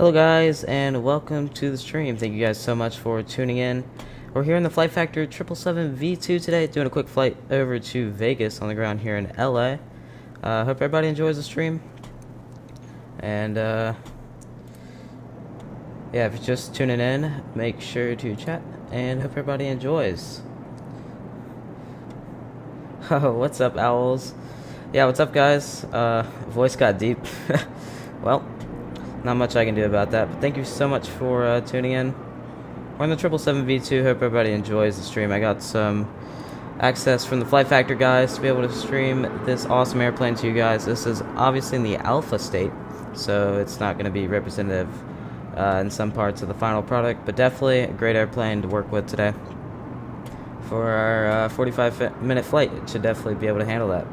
Hello guys, and welcome to the stream. Thank you guys so much for tuning in. We're here in the FlightFactor 777-V2 today, doing a quick flight over to Vegas on the ground here in LA. Hope everybody enjoys the stream. And yeah, if you're just tuning in, make sure to chat, and hope everybody enjoys. Oh, what's up, owls? Yeah, what's up, guys? Voice got deep. Well, not much I can do about that, but thank you so much for tuning in. We're in the 777-V2. Hope everybody enjoys the stream. I got some access from the FlightFactor guys to be able to stream this awesome airplane to you guys. This is obviously in the alpha state, so it's not going to be representative in some parts of the final product, but definitely a great airplane to work with today. For our 45-minute flight, it should definitely be able to handle that.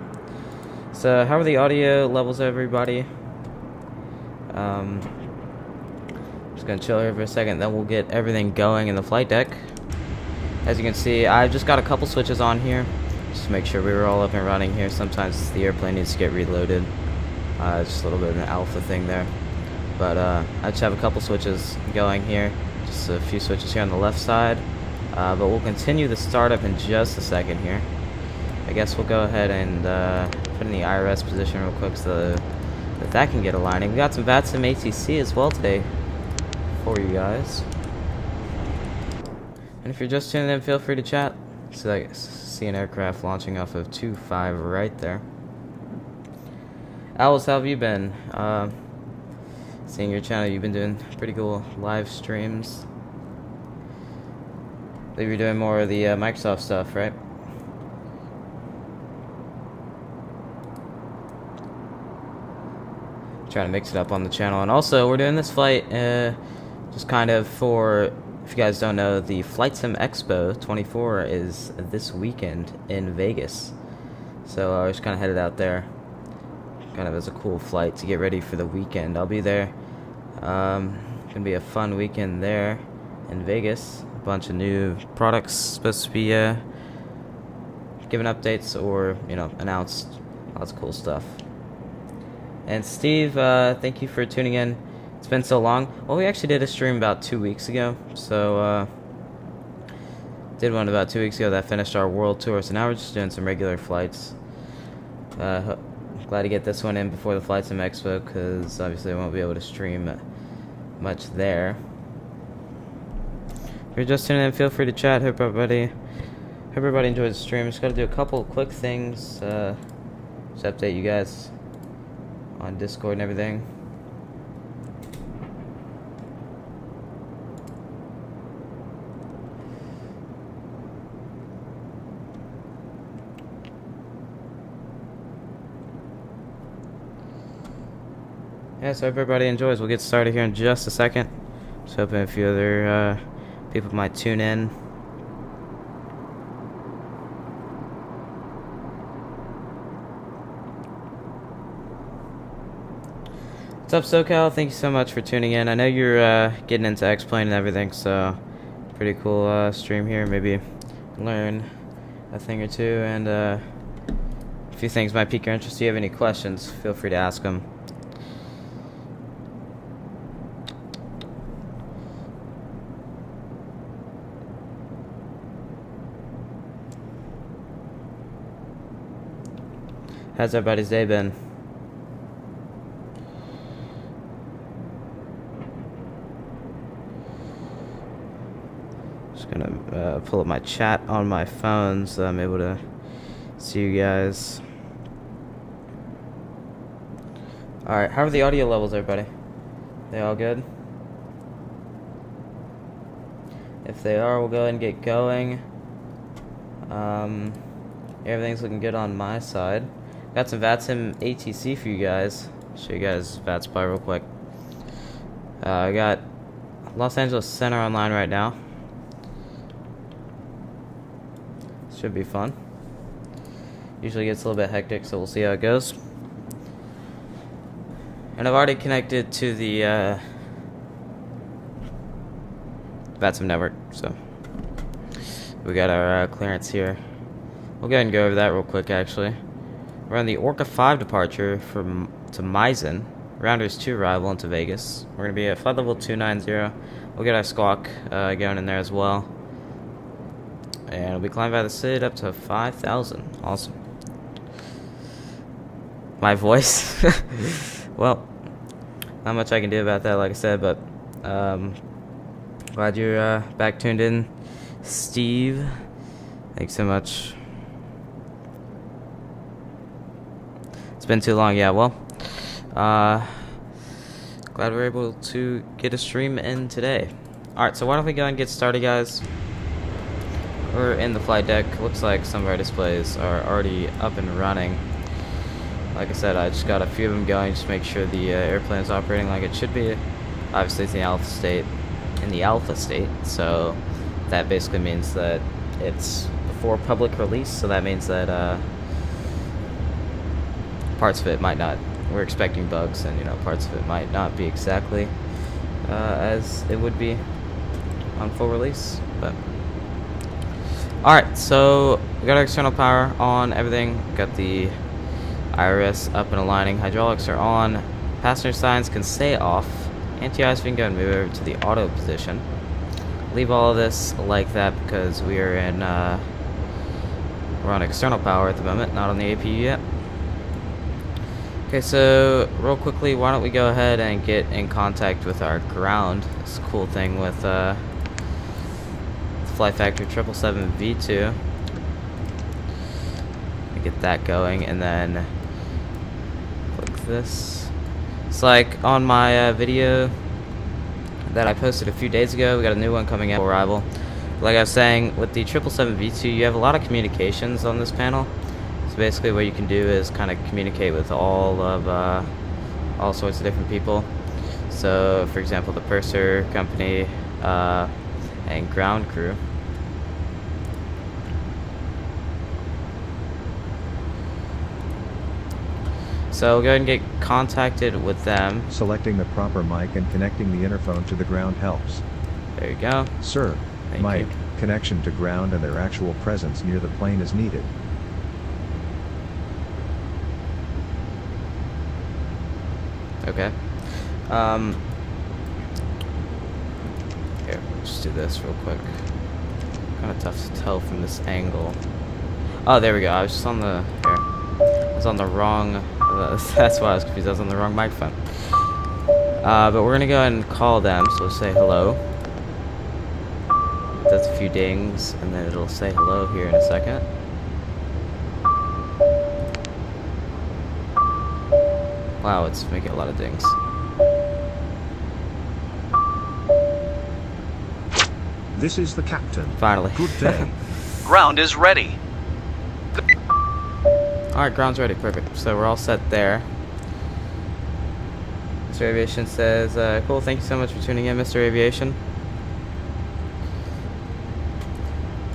So, how are the audio levels, everybody? Just gonna chill here for a second, then we'll get everything going in the flight deck. As you can see, I just got a couple switches on here just to make sure we were all up and running here. Sometimes the airplane needs to get reloaded. Just a little bit of an alpha thing there, but I just have a couple switches going here, just a few switches here on the left side, but we'll continue the startup in just a second here. I guess we'll go ahead and put in the IRS position real quick so that can get aligning. We got some Vatsim ATC as well today for you guys. And if you're just tuning in, feel free to chat. So I see an aircraft launching off of 25 right there. Owls, how have you been? Seeing your channel, you've been doing pretty cool live streams. I believe you're doing more of the Microsoft stuff, right? Trying to mix it up on the channel. And also, we're doing this flight just kind of for, if you guys don't know, the Flight Sim Expo 24 is this weekend in Vegas. So I was kind of headed out there kind of as a cool flight to get ready for the weekend. I'll be there. Gonna be a fun weekend there in Vegas. A bunch of new products supposed to be given updates or, you know, announced. Lots of cool stuff. And Steve, thank you for tuning in. It's been so long. Well, we actually did a stream about 2 weeks ago. So, did one about 2 weeks ago that finished our world tour. So now we're just doing some regular flights. Glad to get this one in before the Flight Sim Expo, because obviously I won't be able to stream much there. If you're just tuning in, feel free to chat. Hope everybody enjoys the stream. Just got to do a couple quick things. Just update you guys on Discord and everything. Yeah, so hope everybody enjoys. We'll get started here in just a second. Just hoping a few other people might tune in. What's up, SoCal? Thank you so much for tuning in. I know you're getting into X-Plane and everything, so pretty cool stream here. Maybe learn a thing or two, and a few things might pique your interest. If you have any questions, feel free to ask them. How's everybody's day been? Gonna pull up my chat on my phone so I'm able to see you guys. Alright, how are the audio levels, everybody? They all good? If they are, we'll go ahead and get going. Everything's looking good on my side. Got some Vatsim ATC for you guys. Show you guys Vatspy real quick. I got Los Angeles Center online right now. Should be fun. Usually gets a little bit hectic, so we'll see how it goes. And I've already connected to the Vatsim network, so we got our clearance here. We'll go ahead and go over that real quick, actually. We're on the Orca 5 departure to Meissen. Rounders 2 arrival into Vegas. We're going to be at flight level 290. We'll get our squawk going in there as well. And we'll be climbing by the SID up to 5,000. Awesome. My voice. Well, not much I can do about that, like I said, but glad you're back tuned in, Steve. Thanks so much. It's been too long, yeah, well, glad we're able to get a stream in today. Alright, so why don't we go and get started, guys. We're in the flight deck. Looks like some of our displays are already up and running. Like I said, I just got a few of them going just to make sure the airplane is operating like it should be. Obviously, it's in the alpha state, so that basically means that it's before public release. So that means that parts of it might not. We're expecting bugs, and parts of it might not be exactly as it would be on full release. But all right, so we got our external power on. Everything got the IRS up and aligning. Hydraulics are on. Passenger signs can stay off. Anti-ice, we can go and move over to the auto position. Leave all of this like that because we are in we're on external power at the moment, not on the APU yet. Okay, so real quickly, why don't we go ahead and get in contact with our ground. It's a cool thing with FlightFactor 777-V2. Get that going, and then click this. It's like on my video that I posted a few days ago. We got a new one coming out, arrival. Like I was saying, with the 777-V2, you have a lot of communications on this panel. So basically, what you can do is kind of communicate with all sorts of different people. So, for example, the purser company and ground crew. So we'll go ahead and get contacted with them. Selecting the proper mic and connecting the interphone to the ground helps. There you go. Sir, Thank mic, you. connection to ground and their actual presence near the plane is needed. Okay. Here, let's do this real quick. Kind of tough to tell from this angle. Oh, there we go. I was just on the I was on the wrong. That's why I was confused. I was on the wrong microphone. But we're gonna go ahead and call them. So we'll say hello. It does a few dings, and then it'll say hello here in a second. Wow, it's making a lot of dings. This is the captain. Finally. Good day. Ground is ready. Alright, ground's ready. Perfect. So we're all set there. Mr. Aviation says, cool, thank you so much for tuning in, Mr. Aviation.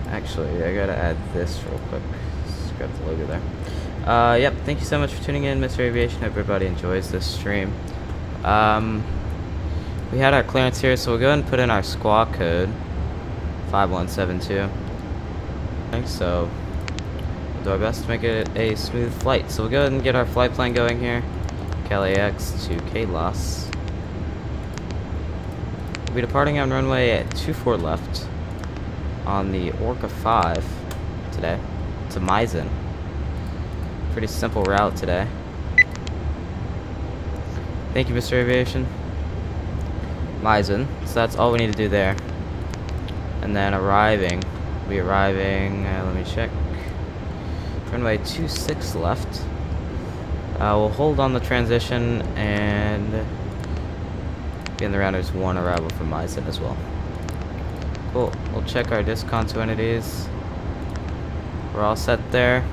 Actually, I gotta add this real quick. Just grab the logo there. Yep, thank you so much for tuning in, Mr. Aviation. Hope everybody enjoys this stream. We had our clearance here, so we'll go ahead and put in our squawk code 5172. So we'll do our best to make it a smooth flight. So we'll go ahead and get our flight plan going here. KLAX-KLAS. We'll be departing on runway at 24 left on the Orca 5 today to Meissen. Pretty simple route today. Thank you, Mr. Aviation. Meissen. So that's all we need to do there. And then arriving. We'll be arriving, let me check. Runway 26 left. We'll hold on the transition and be in the rounders 1 arrival from Meissen as well. Cool. We'll check our discontinuities. We're all set there.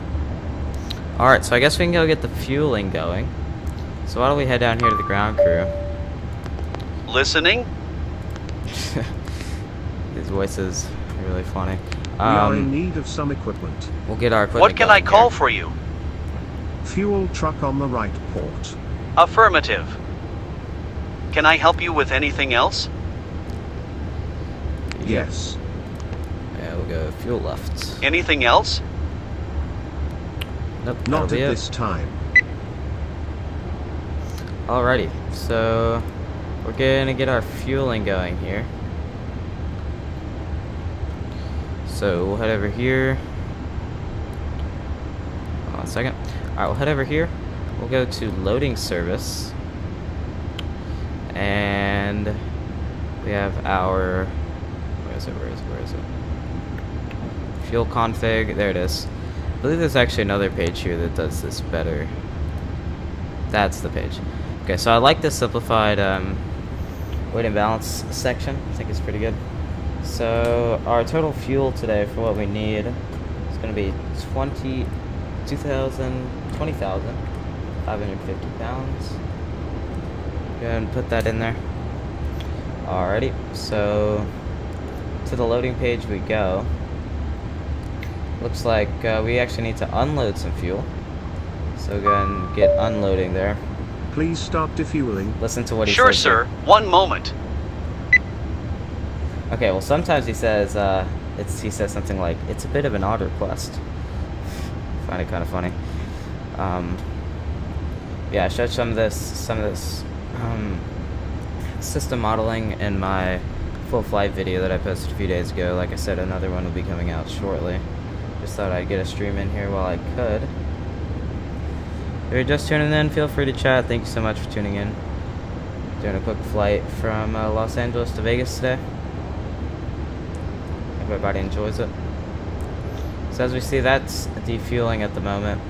Alright, so I guess we can go get the fueling going. So why don't we head down here to the ground crew? Listening? These voices are really funny. We are in need of some equipment. We'll get our equipment. What can I call here. for you? Fuel truck on the right port. Affirmative. Can I help you with anything else? Yes. Yeah, we'll go fuel left. Anything else? Nope, Not that'll at be it. this time. Alrighty, so we're gonna get our fueling going here. So we'll head over here. Hold on a second. Alright, we'll head over here. We'll go to loading service. And we have our, where is it? Fuel config, there it is. I believe there's actually another page here that does this better. That's the page. Okay, so I like this simplified weight and balance section. I think it's pretty good. So our total fuel today for what we need is going to be 20,550 pounds. Go ahead and put that in there. Alrighty, so to the loading page we go. Looks like we actually need to unload some fuel. So go ahead and get unloading there. Please start defueling. Listen to what he Sure, says. sir. 1 moment. Okay, well sometimes he says he says something like, it's a bit of an odd request. Find it kind of funny. Yeah, I showed some of this system modeling in my full flight video that I posted a few days ago. Like I said, another one will be coming out shortly. Just thought I'd get a stream in here while I could. If you're just tuning in, feel free to chat. Thank you so much for tuning in. Doing a quick flight from Los Angeles to Vegas today. Hope everybody enjoys it. So as we see, that's defueling at the moment.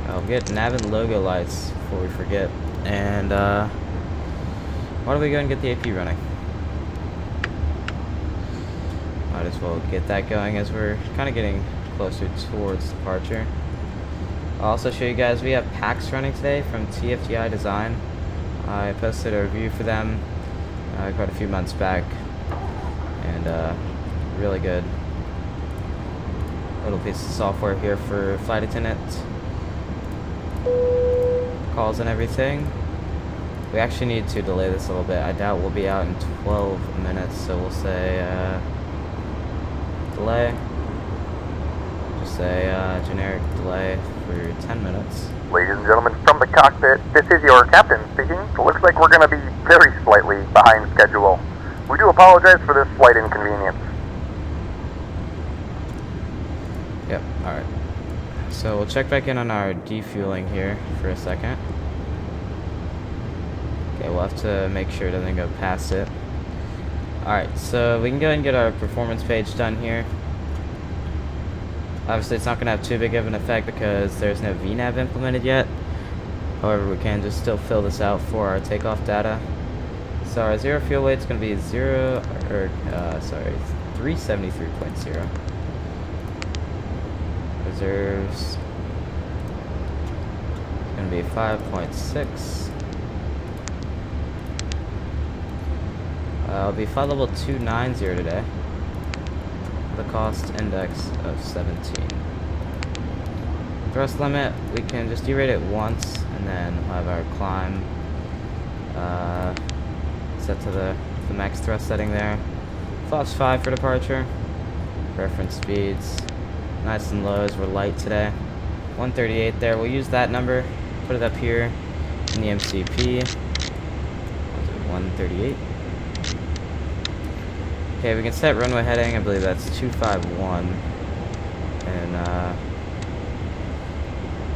I'll get nav and logo lights before we forget. And why don't we go and get the AP running? Might as well get that going as we're kind of getting closer towards departure. I'll also show you guys we have PACX running today from TFDi Design. I posted a review for them quite a few months back, and really good little piece of software here for flight attendant calls and everything. We actually need to delay this a little bit. I doubt we'll be out in 12 minutes, so we'll say delay. Just say generic delay for 10 minutes. Ladies and gentlemen, from the cockpit, this is your captain speaking. It looks like we're going to be very slightly behind schedule. We do apologize for this slight inconvenience. Yep, alright. So we'll check back in on our defueling here for a second. Okay, we'll have to make sure it doesn't go past it. Alright, so we can go ahead and get our performance page done here. Obviously it's not going to have too big of an effect because there's no VNAV implemented yet. However, we can just still fill this out for our takeoff data. So our zero fuel weight is going to be 373.0. Reserves going to be 5.6. I'll be flight level 290 today. The cost index of 17. Thrust limit, we can just derate it once, and then we'll have our climb set to the max thrust setting there. Flaps 5 for departure. Reference speeds, nice and low as we're light today. 138 there. We'll use that number, put it up here in the MCP. 138. Okay, we can set runway heading. I believe that's 251. And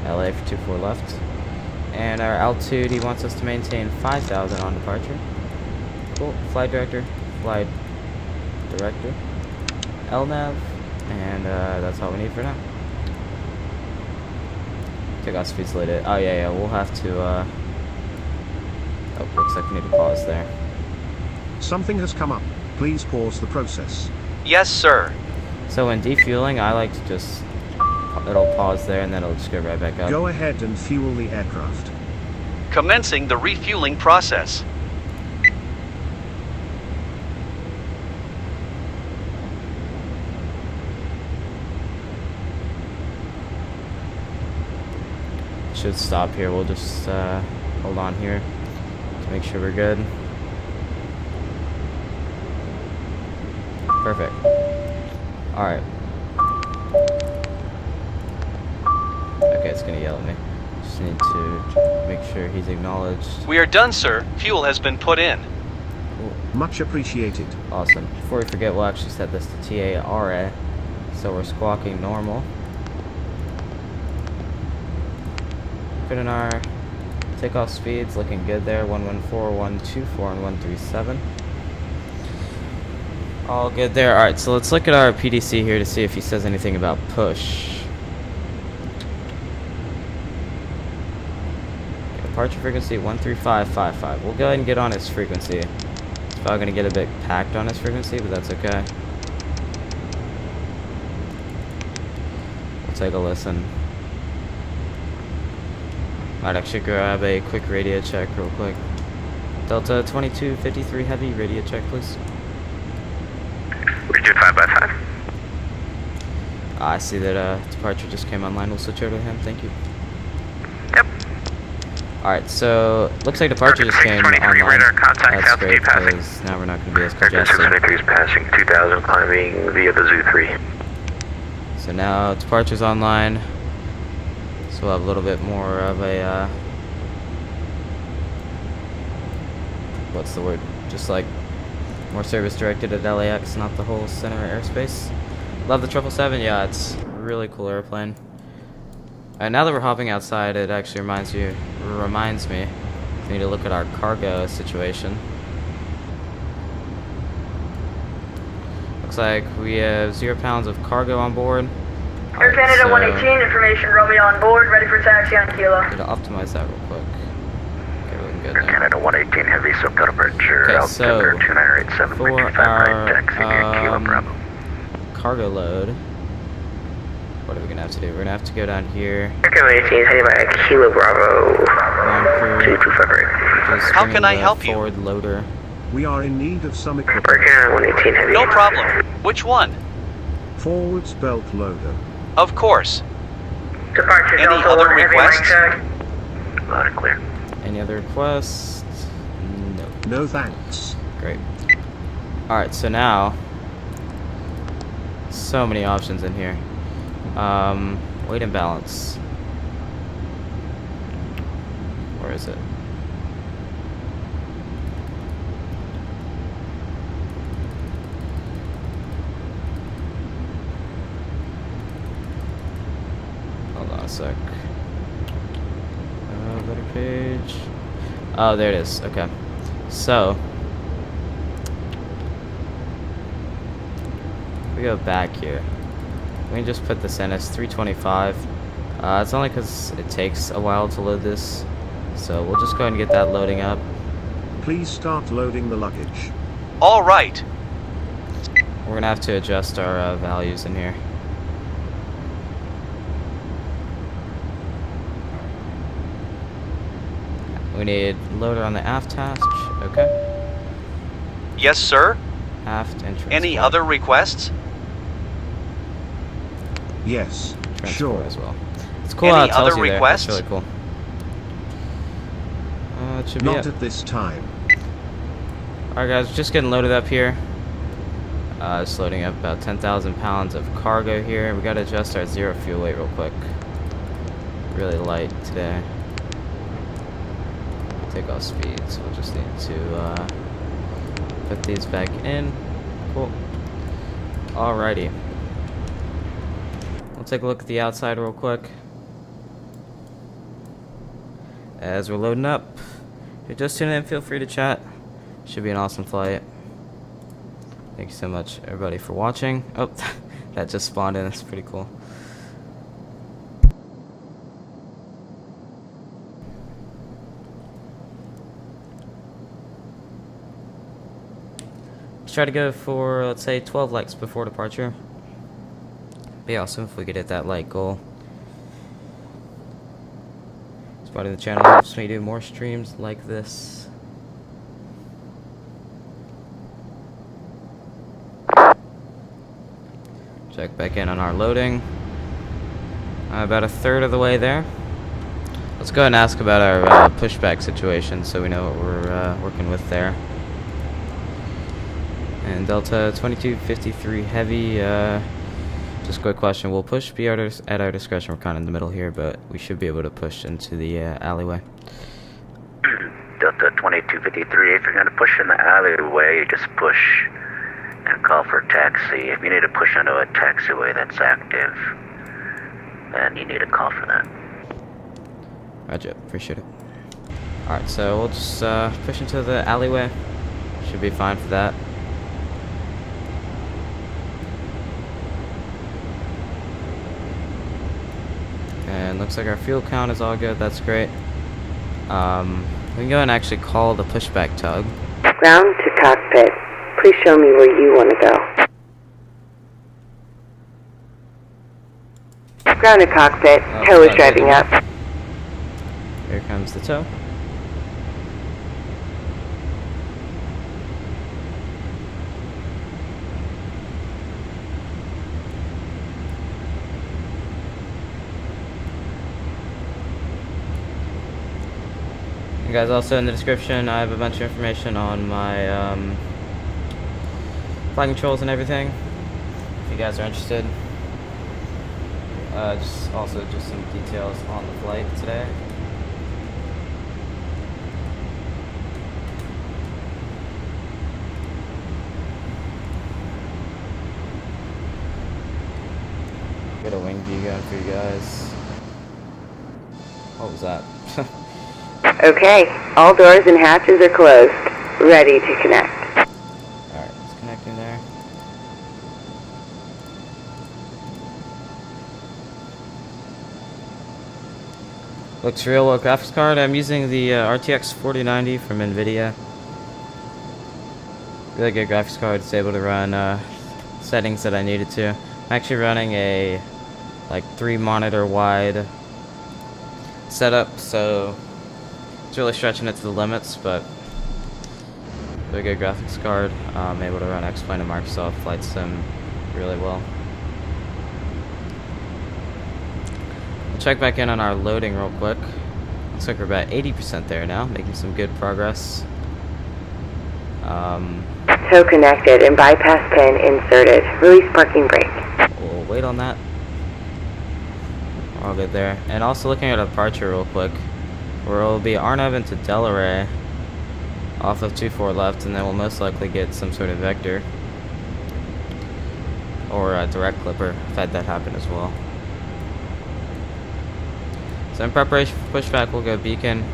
LA for 24 left. And our altitude, he wants us to maintain 5,000 on departure. Cool. Flight director. LNAV. And that's all we need for now. Takeoff speed slated. Oh yeah, we'll have to oh, looks like we need to pause there. Something has come up. Please pause the process. Yes, sir. So when defueling, I like to just, it'll pause there and then it'll just go right back up. Go ahead and fuel the aircraft. Commencing the refueling process. Should stop here. We'll just hold on here to make sure we're good. Perfect. Alright. Okay, it's gonna yell at me. Just need to make sure he's acknowledged. We are done, sir. Fuel has been put in. Much appreciated. Awesome. Before we forget, we'll actually set this to TARA. So we're squawking normal. Put in our takeoff speeds, looking good there. 114, 124, and 137. All good there. Alright, so let's look at our PDC here to see if he says anything about push. Departure frequency 13555. We'll go ahead and get on his frequency. It's probably going to get a bit packed on his frequency, but that's okay. We'll take a listen. Might actually grab a quick radio check real quick. Delta 2253 heavy, radio check please. Region 5x5. I see that departure just came online. We'll switch over to him. Thank you. Yep. Alright, so looks like departure just came online. Radar contact That's great passing. because now we're not going to be as Air congested. 623 is passing 2000 climbing via the Zoo 3. So now departure's online. So we'll have a little bit more of a what's the word? Just like more service directed at LAX, not the whole center airspace. Love the 777. Yeah, it's a really cool airplane. Now that we're hopping outside, it actually reminds me we need to look at our cargo situation. Looks like we have 0 pounds of cargo on board. Air Canada 118, information Romeo on board, ready for taxi on Kilo. Need to optimize that real quick. Okay, looking good Air there. Canada 118 heavy, subtemperature, Okay, altimeter so 2987, for 25 right, taxi via Kilo our Bravo. cargo load, what are we gonna have to do? We're gonna have to go down here. Air Canada 118, heading by Kilo Bravo. Ground crew, 225 right. just How bring can in I the help you? forward loader. We are in need of some Air equipment. Canada 118, heavy. No problem. Which one? Forwards belt loader. Of course. Departure Any Delta other 1 heavy line requests? check. Loud and clear. Any other requests? No. No thanks. Great. Alright, so now, so many options in here. Weight and balance. Where is it? Hold on a sec. Better page. Oh, there it is. Okay. So, if we go back here. We can just put this in as 325. It's only because it takes a while to load this. So we'll just go ahead and get that loading up. Please start loading the luggage. All right. We're going to have to adjust our values in here. We need loader on the aft hatch. Okay. Yes, sir. Aft and transport. Any other requests? Yes, Transport sure. as well. It's cool Any how it tells other you there. requests? That's really cool. It should be Not it. at this time. Alright guys, just getting loaded up here. Just loading up about 10,000 pounds of cargo here. We gotta adjust our zero fuel weight real quick. Really light today. Takeoff speeds. We'll just need to put these back in. Cool. Alrighty. We'll take a look at the outside real quick. As we're loading up. If you're just tuning in, feel free to chat. Should be an awesome flight. Thank you so much, everybody, for watching. Oh, that just spawned in. That's pretty cool. Let's try to go for, let's say, 12 likes before departure. Be awesome if we could hit that like goal. Supporting the channel helps me do more streams like this. Check back in on our loading. About a third of the way there. Let's go ahead and ask about our pushback situation so we know what we're working with there. And Delta 2253 Heavy, Just a quick question. We'll push be at our discretion. We're kind of in the middle here, but we should be able to push into the alleyway. Delta 2253, if you're going to push in the alleyway, just push and call for taxi. If you need to push onto a taxiway that's active, then you need to call for that. Roger, appreciate it. Alright, so we'll just push into the alleyway. Should be fine for that. And looks like our fuel count is all good, that's great. We can go and actually call the pushback tug. Ground to cockpit. Please show me where you want to go. Ground to cockpit. Tow is driving up. Here comes the tow. Guys, also in the description I have a bunch of information on my flight controls and everything if you guys are interested. Just some details on the flight today. Got a wing view going for you guys. What was that? Okay, all doors and hatches are closed. Ready to connect. Alright, it's connecting there. Looks real well. Graphics card, I'm using the RTX 4090 from NVIDIA. Really good graphics card. It's able to run settings that I needed to. I'm actually running a like 3 monitor wide setup, so it's really stretching it to the limits, but really good graphics card. I'm able to run X-Plane and Microsoft Flight Sim really well. We'll check back in on our loading real quick. Looks like we're about 80% there now, making some good progress. Tow connected and bypass pin inserted. Release parking brake. We'll wait on that. We're all good there. And also looking at our departure real quick. We'll be Arnav into Delray off of 24 left, and then we'll most likely get some sort of vector or a direct clipper. I've had that happen as well. So in preparation for pushback, we'll go beacon.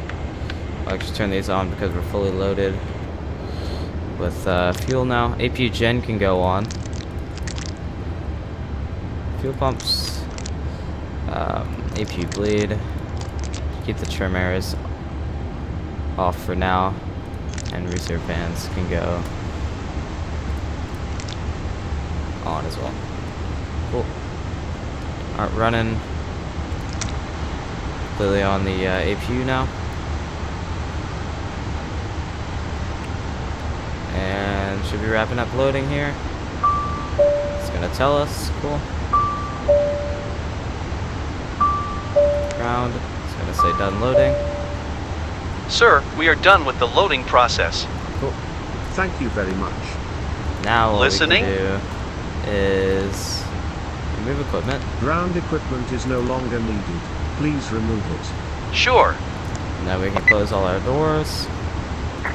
I'll actually turn these on because we're fully loaded with fuel now. APU gen can go on. Fuel pumps. APU bleed. Keep the trim areas off for now, and reserve fans can go on as well. Cool. Alright, running clearly on the APU now, and should be wrapping up loading here. It's gonna tell us. Cool. Ground. Gonna say done loading. Sir, we are done with the loading process. Cool. Thank you very much. Now what Listening? we can do is remove equipment. Ground equipment is no longer needed. Please remove it. Sure. Now we can close all our doors.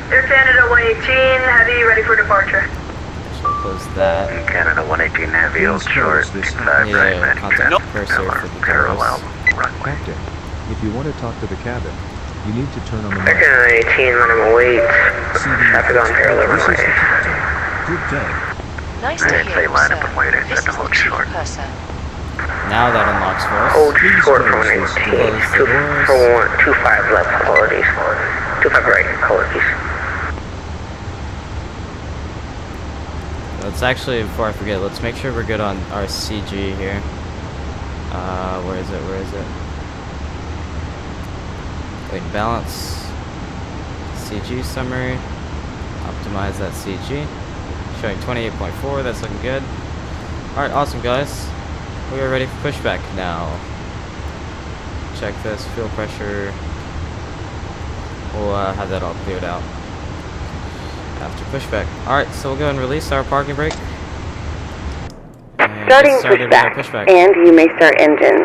Air Canada 118, heavy, ready for departure. So we'll close that. Canada 118 Heavy, hold Please short, close this 65 right, Yeah, landing contact down, the cursor for the parallel, doors. runway. Captain, if you want to talk to the cabin, you need to turn on the mic. Canada 118, let him await. Traffic on parallel This is runway. the captain. Good day. Nice I to didn't say hear, line up sir. and wait, I This said to is the hold chief short. purser. Now that unlocks for us. Hold Please short close from this 118. Close the doors. 25 left, apologies. 25 right, apologies. Let's actually, before I forget, let's make sure we're good on our CG here. Where is it? Where is it? Weight and balance. CG summary. Optimize that CG. Showing 28.4, that's looking good. Alright, awesome guys. We are ready for pushback now. Check this, fuel pressure. We'll have that all cleared out after pushback. Alright, so we'll go and release our parking brake. And Starting started with our pushback, and you may start engines.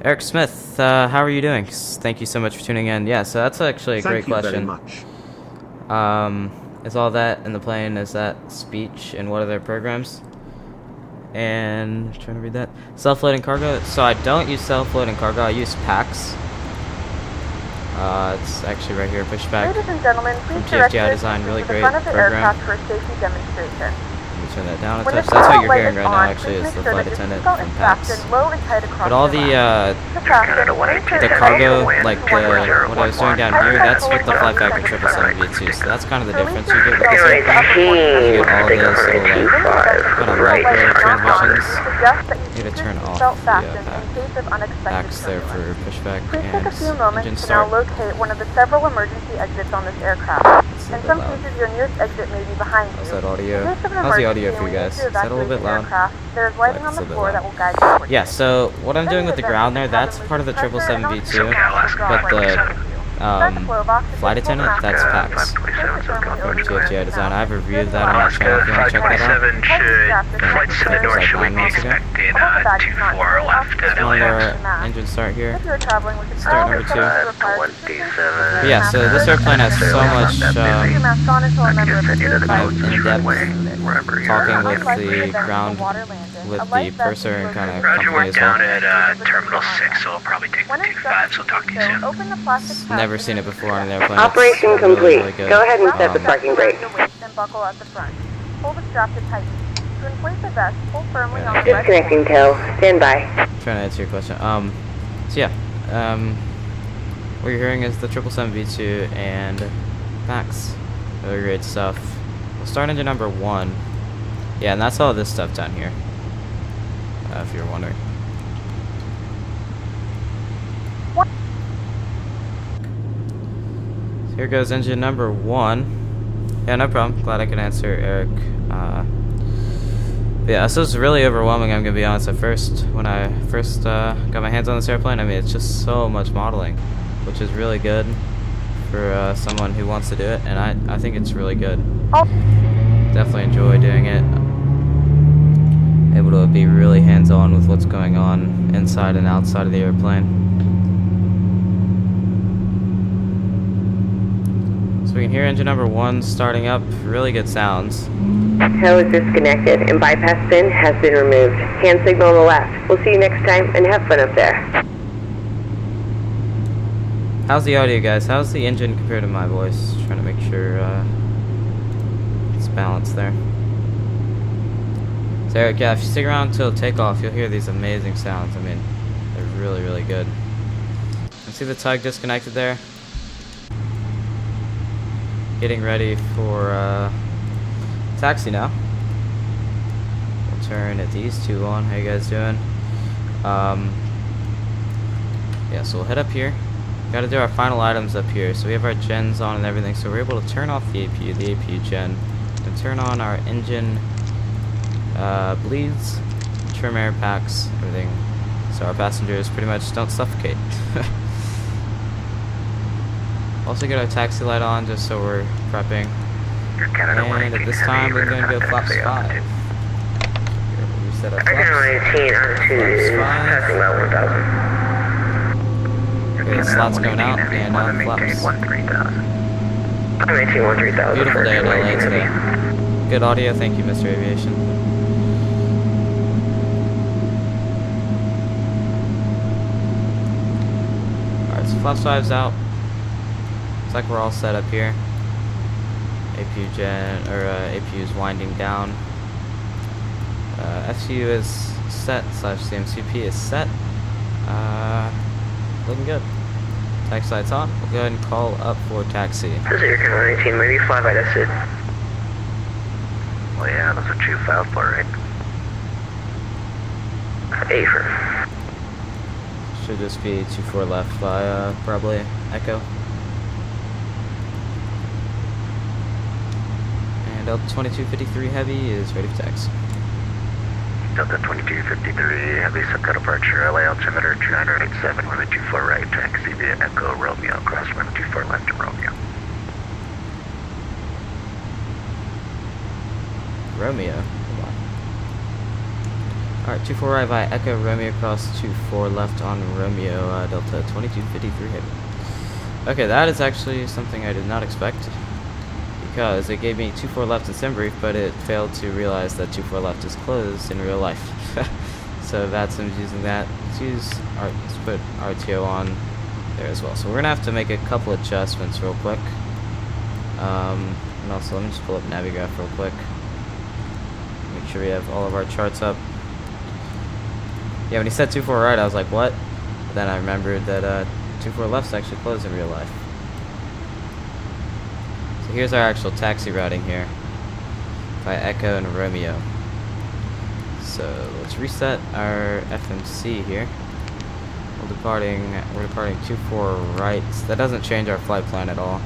Eric Smith, how are you doing? Thank you so much for tuning in. Yeah, so that's actually a great question. Thank you very much. Is all that in the plane? Is that speech and what are their programs? And trying to read that. Self-loading cargo. So I don't use self-loading cargo. I use PACX. It's actually right here. Pushback. Ladies and gentlemen, please from TFDi Design. Really to great the front of the program. aircraft for a safety demonstration. Let me turn that down a When touch. the That's what seatbelt you're light hearing is right now. on, Actually, please is the make sure flight that your attendant seatbelt from is PACX. fastened low and tight across But all your the lap. To fasten, make sure the that cargo, the like what I was doing down here, that's with the FlightFactor 777-200ER. So that's kind of the difference you get with this airplane. You get all those little like kind of micro transmissions. You gotta turn off the PACX there for pushback Please take a few and moments engine to now start. locate one of the several emergency exits on this aircraft. It's In a little some bit loud. cases, your nearest exit may be behind you. How's that audio? In case of an How's the audio emergency for you and we guys? need to Is that a little bit evacuate the loud? aircraft, there is lighting Like, on it's a the bit floor loud. that will guide you towards Yeah, it. so what I'm doing with the ground there, that's part of the 777-2, but the flight attendant, that's PACX from TFDi Design. I have reviewed that on my channel if you want to check that out. Flights to the north Like should 9 be months ago. expected 2-4 left at On LAX. our engine start here. If you're traveling with Start number 2. 27. But yeah, so this airplane has so much your mask on until a member of the crew kind of advises you in-depth wherever you're talking at. with Unlikely the events ground, when water landed, with a the light vest purser and kind of will Roger, company we're as down well. at Terminal 6, so I'll probably take the When 25, so talk to you soon. open the plastic Never seen it before on an airplane. Operation It's complete. really, really good. Go ahead and set the parking brake. And buckle at the front. Pull the strap to tighten. To inflate the vest, pull firmly on the right Disconnecting tow. Stand by. Trying to answer your question. So yeah, what you're hearing is the 777-200 and PACX. Really great stuff. We'll start engine number 1. Yeah, and that's all this stuff down here. If you're wondering. So here goes engine number 1. Yeah, no problem. Glad I could answer, Eric. Yeah, this was really overwhelming, I'm gonna be honest. At first, when I first got my hands on this airplane, I mean, it's just so much modeling, which is really good for someone who wants to do it, and I think it's really good. Definitely enjoy doing it. Able to be really hands-on with what's going on inside and outside of the airplane. So we can hear engine number 1 starting up. Really good sounds. Tow is disconnected and bypass pin has been removed. Hand signal on the left. We'll see you next time and have fun up there. How's the audio, guys? How's the engine compared to my voice? Trying to make sure it's balanced there. So Eric, yeah, if you stick around until takeoff, you'll hear these amazing sounds. I mean, they're really, really good. You see the tug disconnected there? Getting ready for taxi now. We'll turn these 2 on. How you guys doing? Yeah, so we'll head up here. Gotta do our final items up here. So we have our gens on and everything, so we're able to turn off the APU gen, and turn on our engine bleeds, trim air packs, everything, so our passengers pretty much don't suffocate. Also get our taxi light on just so we're prepping. And at this time we're going to go flaps 5. Here, we'll reset our flaps. Flaps 5. Okay, the slots going out, and now the flaps. Beautiful day in LA today. Good audio, thank you, Mr. Aviation. Alright, so flaps 5's out. Looks like we're all set up here. APU gen, or APU is winding down. FCU is set, / CMCP is set. Looking good. Taxi lights on. We'll go ahead and call up for taxi. This is your 19, maybe fly by that's it. Well, yeah, that's what you filed for, right? Afer. Should just be 24 left by probably Echo. And Delta 2253 Heavy is ready for taxi. Delta 2253 Heavy, set that departure, LA altimeter 2987, runway 24 right, taxi via Echo Romeo, cross runway 24 left to Romeo. Romeo. Alright, 24 right by Echo Romeo cross 24 left on Romeo, Delta 2253 heavy. Okay, that is actually something I did not expect, because it gave me 24 left in sim brief, but it failed to realize that 24 left is closed in real life. So Vatsim's using that. Let's put RTO on there as well. So we're gonna have to make a couple adjustments real quick. And also, let me just pull up Navigraph real quick. Make sure we have all of our charts up. Yeah, when he said 24 right, I was like, what? But then I remembered that 24 left's actually closed in real life. So here's our actual taxi routing here by Echo and Romeo. So let's reset our FMC here. We're departing 24 right. That doesn't change our flight plan at all.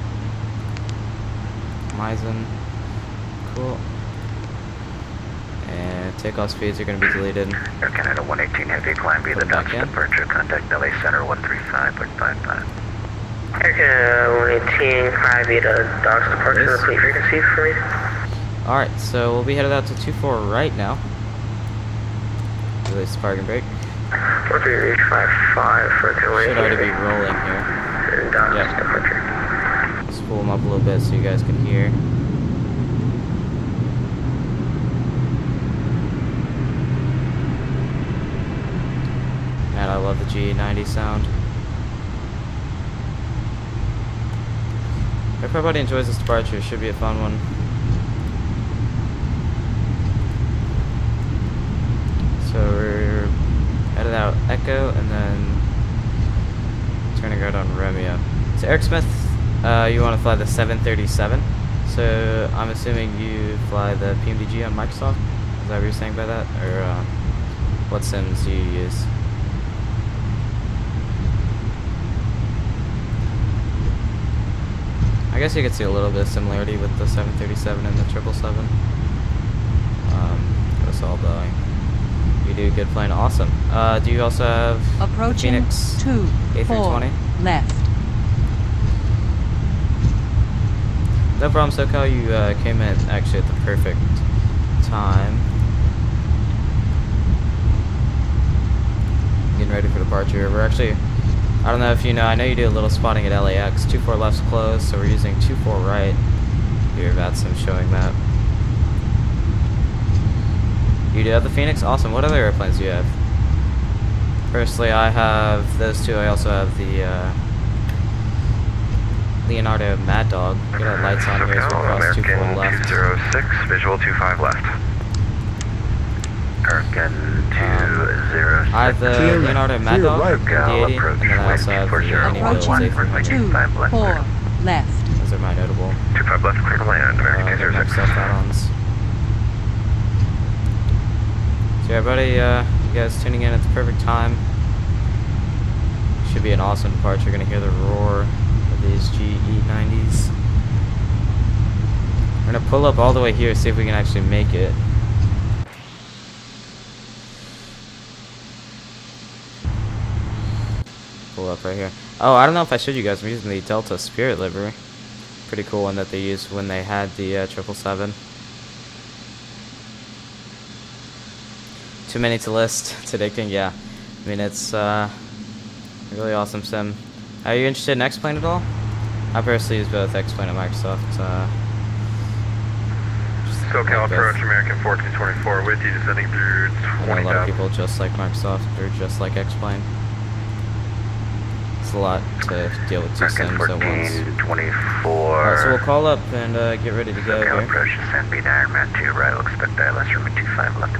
Misen. Cool. And takeoff speeds are going to be deleted. Air Canada 118 Heavy, climb via the Dutch departure, contact LA Center 135.55. Air Canada 118, climb via the Dutch departure, repeat frequency for me. Alright, so we'll be headed out to 24 right now. Release the parking brake. 4355 for Should already be rolling here. Yep. Let's pull them up a little bit so you guys can hear. Man, I love the G90 sound. If everybody enjoys this departure, it should be a fun one. So we're headed out Echo and then turning right on Romeo. So Eric Smith, you want to fly the 737. So I'm assuming you fly the PMDG on Microsoft. Is that what you're saying by that? Or what sims do you use? I guess you could see a little bit of similarity with the 737 and the 777. Got us all Boeing. You do good plane, awesome. Do you also have approaching Phoenix 24 left? No problem, SoCal. You came in actually at the perfect time. Getting ready for departure. We're actually, I don't know if you know, I know you do a little spotting at LAX. 24 left's closed, so we're using 24 right. Here, Vatsim showing that. You do have the Phoenix? Awesome. What other airplanes do you have? Personally, I have those two. I also have the Leonardo Mad Dog. Get our lights on here as we cross 24 left. 206, visual 25 left. American 206. I have the Leonardo Mad Dog, right. the 80, and then I also have the Approaching 24 left. Those are my notable 25 left, clear to land, American 206. Microsoft add-ons. So everybody, you guys tuning in at the perfect time. Should be an awesome departure. You're gonna hear the roar of these GE90s. We're gonna pull up all the way here, see if we can actually make it. Pull up right here. Oh, I don't know if I showed you guys. I'm using the Delta Spirit livery. Pretty cool one that they used when they had the 777. Too many to list. Predicting, yeah. I mean, it's a really awesome sim. Are you interested in X-Plane at all? I personally use both X-Plane and Microsoft. SoCal approach, American 1424 with you, descending through I know a lot of people just like Microsoft or just like X-Plane. It's a lot to deal with two sims at once. 24. Alright, so we'll call up and get ready to go SoCal here. approach, descend beat Ironman 2 right, we'll expect ILS from 25 left.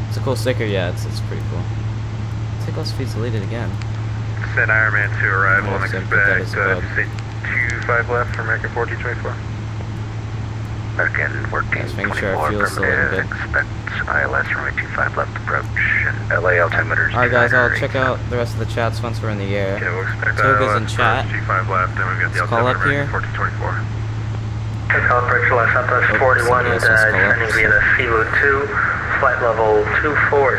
It's a cool sticker, yeah, it's pretty cool. Takeoff speed's deleted again. Send Ironman 2 arrival and Put that as expect a bug. 25 left for American 1424. American Just making sure our 1424 fuel's still in good. expect ILS from 25 left approach and LA altimeters. Alright guys, I'll check out the rest of the chats once we're in the air. Okay, we'll expect Toga's in ILS chat. G5 left and we've got the Let's call up altimeter here. 1424. Takeoff approach Los Santos 41, turning via the Cebu 2, flight level 240.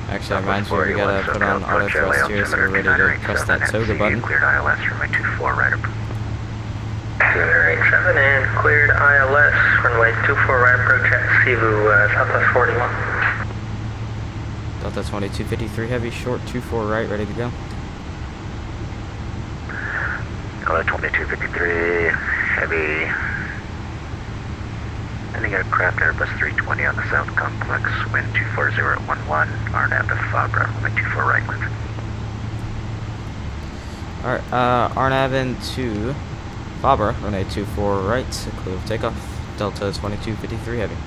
Actually, that reminds me, we gotta put on auto thrust here so we're ready to press that Toga button. Cleared ILS from 24 right up. 287 and cleared ILS, runway 24 right approach at Cebu, Southwest 41. Delta 2253 heavy, short 24 right, ready to go. Delta 2253 heavy. Landing aircraft Airbus 320 on the South Complex, wind 240 at 11, RNAV to Fabra, runway 24 right, clear. Alright, RNAV into Fabra, runway 24 right, clear of takeoff. Delta 2253 heavy.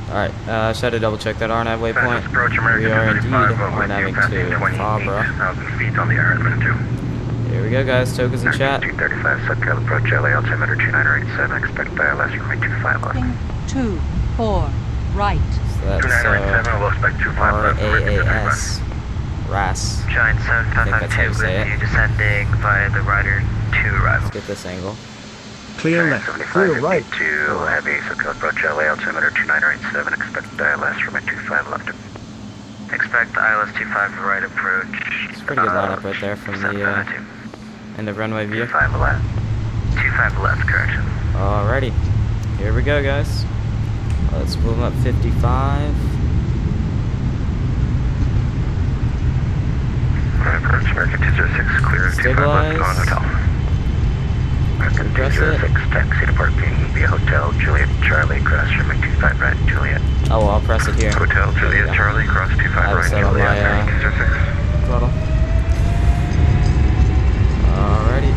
Alright, just had to double check that RNAV waypoint. We are indeed RNAVing to Fabra. 1,000 feet on the Ironman 2. Here we go, guys. Tokens in chat. 235 SubCal approach LA altimeter 2987. Expect ILS runway 25 left. 24 right. So that's 2987. We'll expect 25 left. RAAS. RAS. Giant I think that's how you 752 say with it. you descending via the Rudder 2 arrival. Let's get this angle. Clear left. 75 right. 2 heavy SubCal approach LA altimeter 2987. Expect ILS runway 25 left. Expect ILS 25 right approach. It's a pretty good lineup right there from the end of runway view. 25 left. 25 left, correction. Alrighty. Here we go, guys. Let's move up 55. Approach American 206, clear of 25 left, going hotel. American Press 206, taxi to parking via Hotel Juliet Charlie, cross runway 25 right, Juliet. Oh, well, I'll press it here. Hotel Juliet Charlie, cross 25 I have it right, set on Juliet, my American 206. throttle. Alrighty.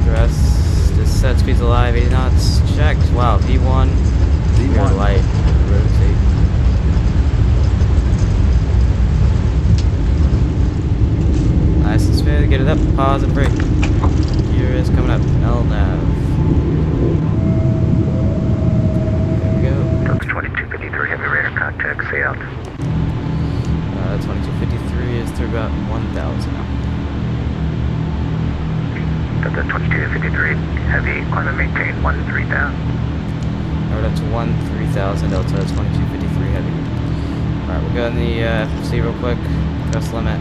Thrust is set, speed's alive, 80 knots, checked. Wow, V1. Rear light, rotate. Nice and smooth, get it up, pause and brake. Gear is coming up, LNAV. There we go. Delta 2253, heavy radar contact, say out. 2253 is through about 1,000 now. Delta 2253, heavy, climb and maintain 13,000. Right up to 13,000, Delta 2253 heavy. Alright, we'll go in the FMC real quick, thrust limit,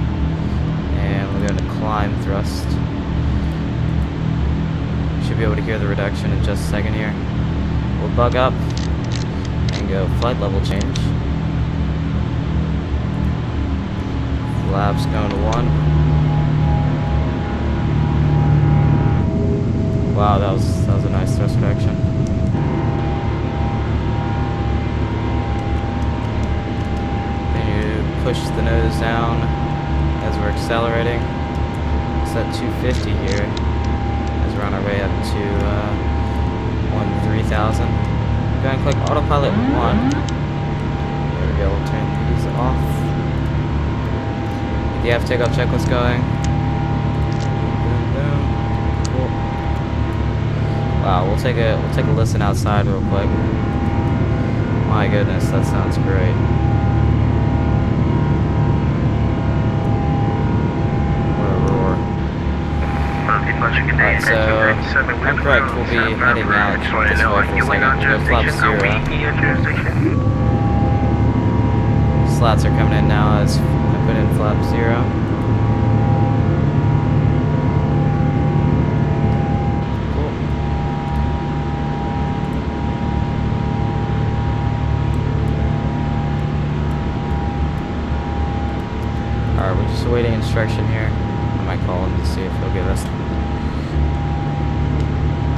and we'll go into climb thrust. Should be able to hear the reduction in just a second here. We'll bug up and go flight level change. Flaps going to 1. Wow, that was a nice thrust reduction. Push the nose down as we're accelerating. It's at 250 here as we're on our way up to 3,000. Go ahead and click autopilot 1. There we go, we'll turn these off. Get the F takeoff checklist going. Boom, boom. Cool. Wow, we'll take a listen outside real quick. My goodness, that sounds great. Alright, so I'm correct, we'll be heading out this way for a second. We'll go flap 0. Slats are coming in now as I put in flap 0. Cool. Alright, we're just awaiting instruction here. I might call him to see if he'll give us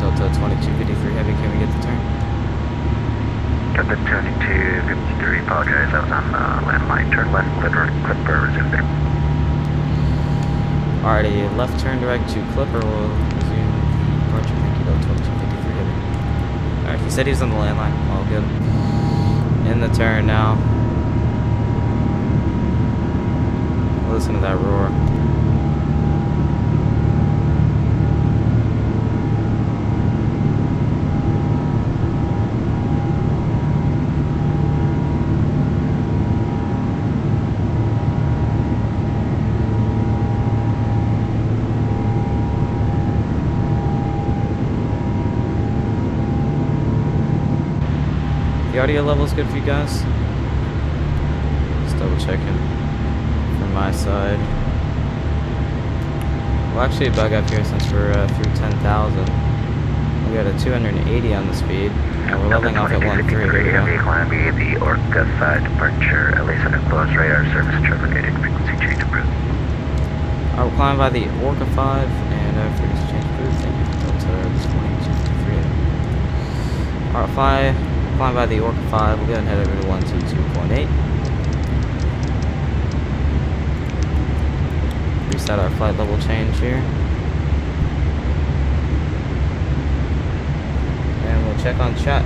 Delta 2253 heavy. Can we get the turn? Delta 2253, apologize, I was on landline, turn left, Clipper, resume there. Alrighty, left turn direct to Clipper, we'll resume departure, thank you, Delta 2253 heavy. Alright, he said he was on the landline, all good. In the turn now. Listen to that roar. The audio level is good for you guys. Just double checking from my side. We'll actually bug up here since we're through 10,000. We got a 280 on the speed, and we're leveling off at 1.3. Here we go. Climb via the Orca 5 departure, at least on a close radar service terminated, frequency change approved. Alright, we're climbing by the Orca 5, and frequency change approved. Thank you. Delta 2223. Alright, climb by the Orca 5, we'll go ahead and head over to 122.8. Reset our flight level change here. And we'll check on chat.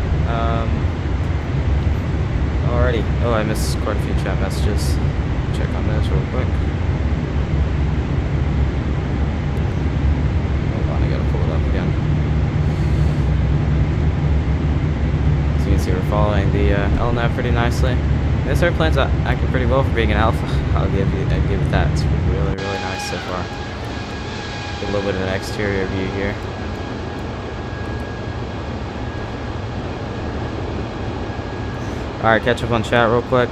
Alrighty. Oh, I missed quite a few chat messages. Check on those real quick. Hold on, I gotta pull it up again. So you can see we're following the LNAV pretty nicely. This airplane's acting pretty well for being an alpha. I'd give it that. It's really, really nice so far. Get a little bit of an exterior view here. Alright, catch up on chat real quick.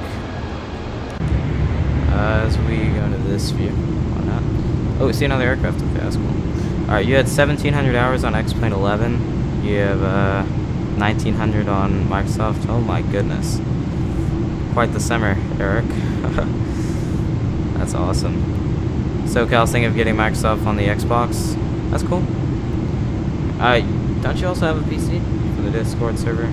As we go into this view. Why not? Oh, we see another aircraft. Okay, that's cool. Alright, you had 1,700 hours on X-Plane 11. You have 1,900 on Microsoft. Oh my goodness. Quite the summer, Eric. That's awesome. SoCal's thinking of getting Microsoft on the Xbox. That's cool. Don't you also have a PC for the Discord server?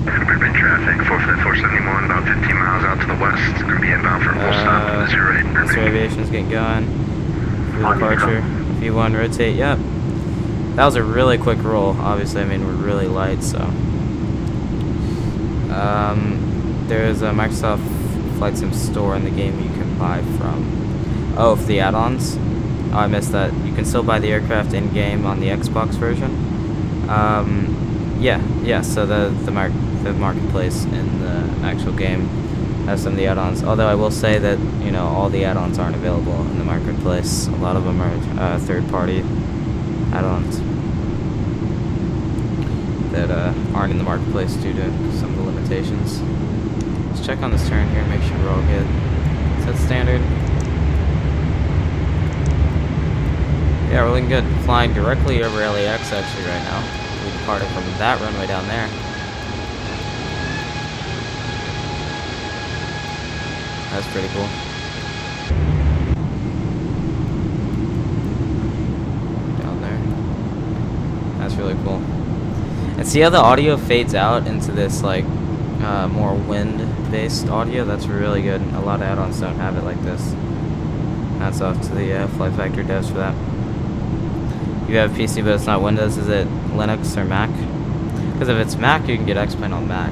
Urban traffic, 45471, about 15 miles out to the west. It's going to be inbound for a full stop on the 08. Mr. Aviation's getting going. For departure. V1 rotate, yep. That was a really quick roll. Obviously, I mean, we're really light, so. There's a Microsoft Flight Sim store in the game you can buy from. Oh, for the add-ons? Oh, I missed that. You can still buy the aircraft in-game on the Xbox version. Yeah, so the marketplace in the actual game has some of the add-ons. Although I will say that, you know, all the add-ons aren't available in the marketplace. A lot of them are third-party add-ons that aren't in the marketplace due to some of the limitations. Let's check on this turn here and make sure we're all good. Is that standard? Yeah, we're looking good. Flying directly over LAX actually right now. We departed from that runway down there. That's pretty cool. Down there. That's really cool. And see how the audio fades out into this like more wind-based audio? That's really good. A lot of add-ons don't have it like this. Hats off to the FlightFactor devs for that. You have PC but it's not Windows. Is it Linux or Mac? Because if it's Mac, you can get X-Plane on Mac.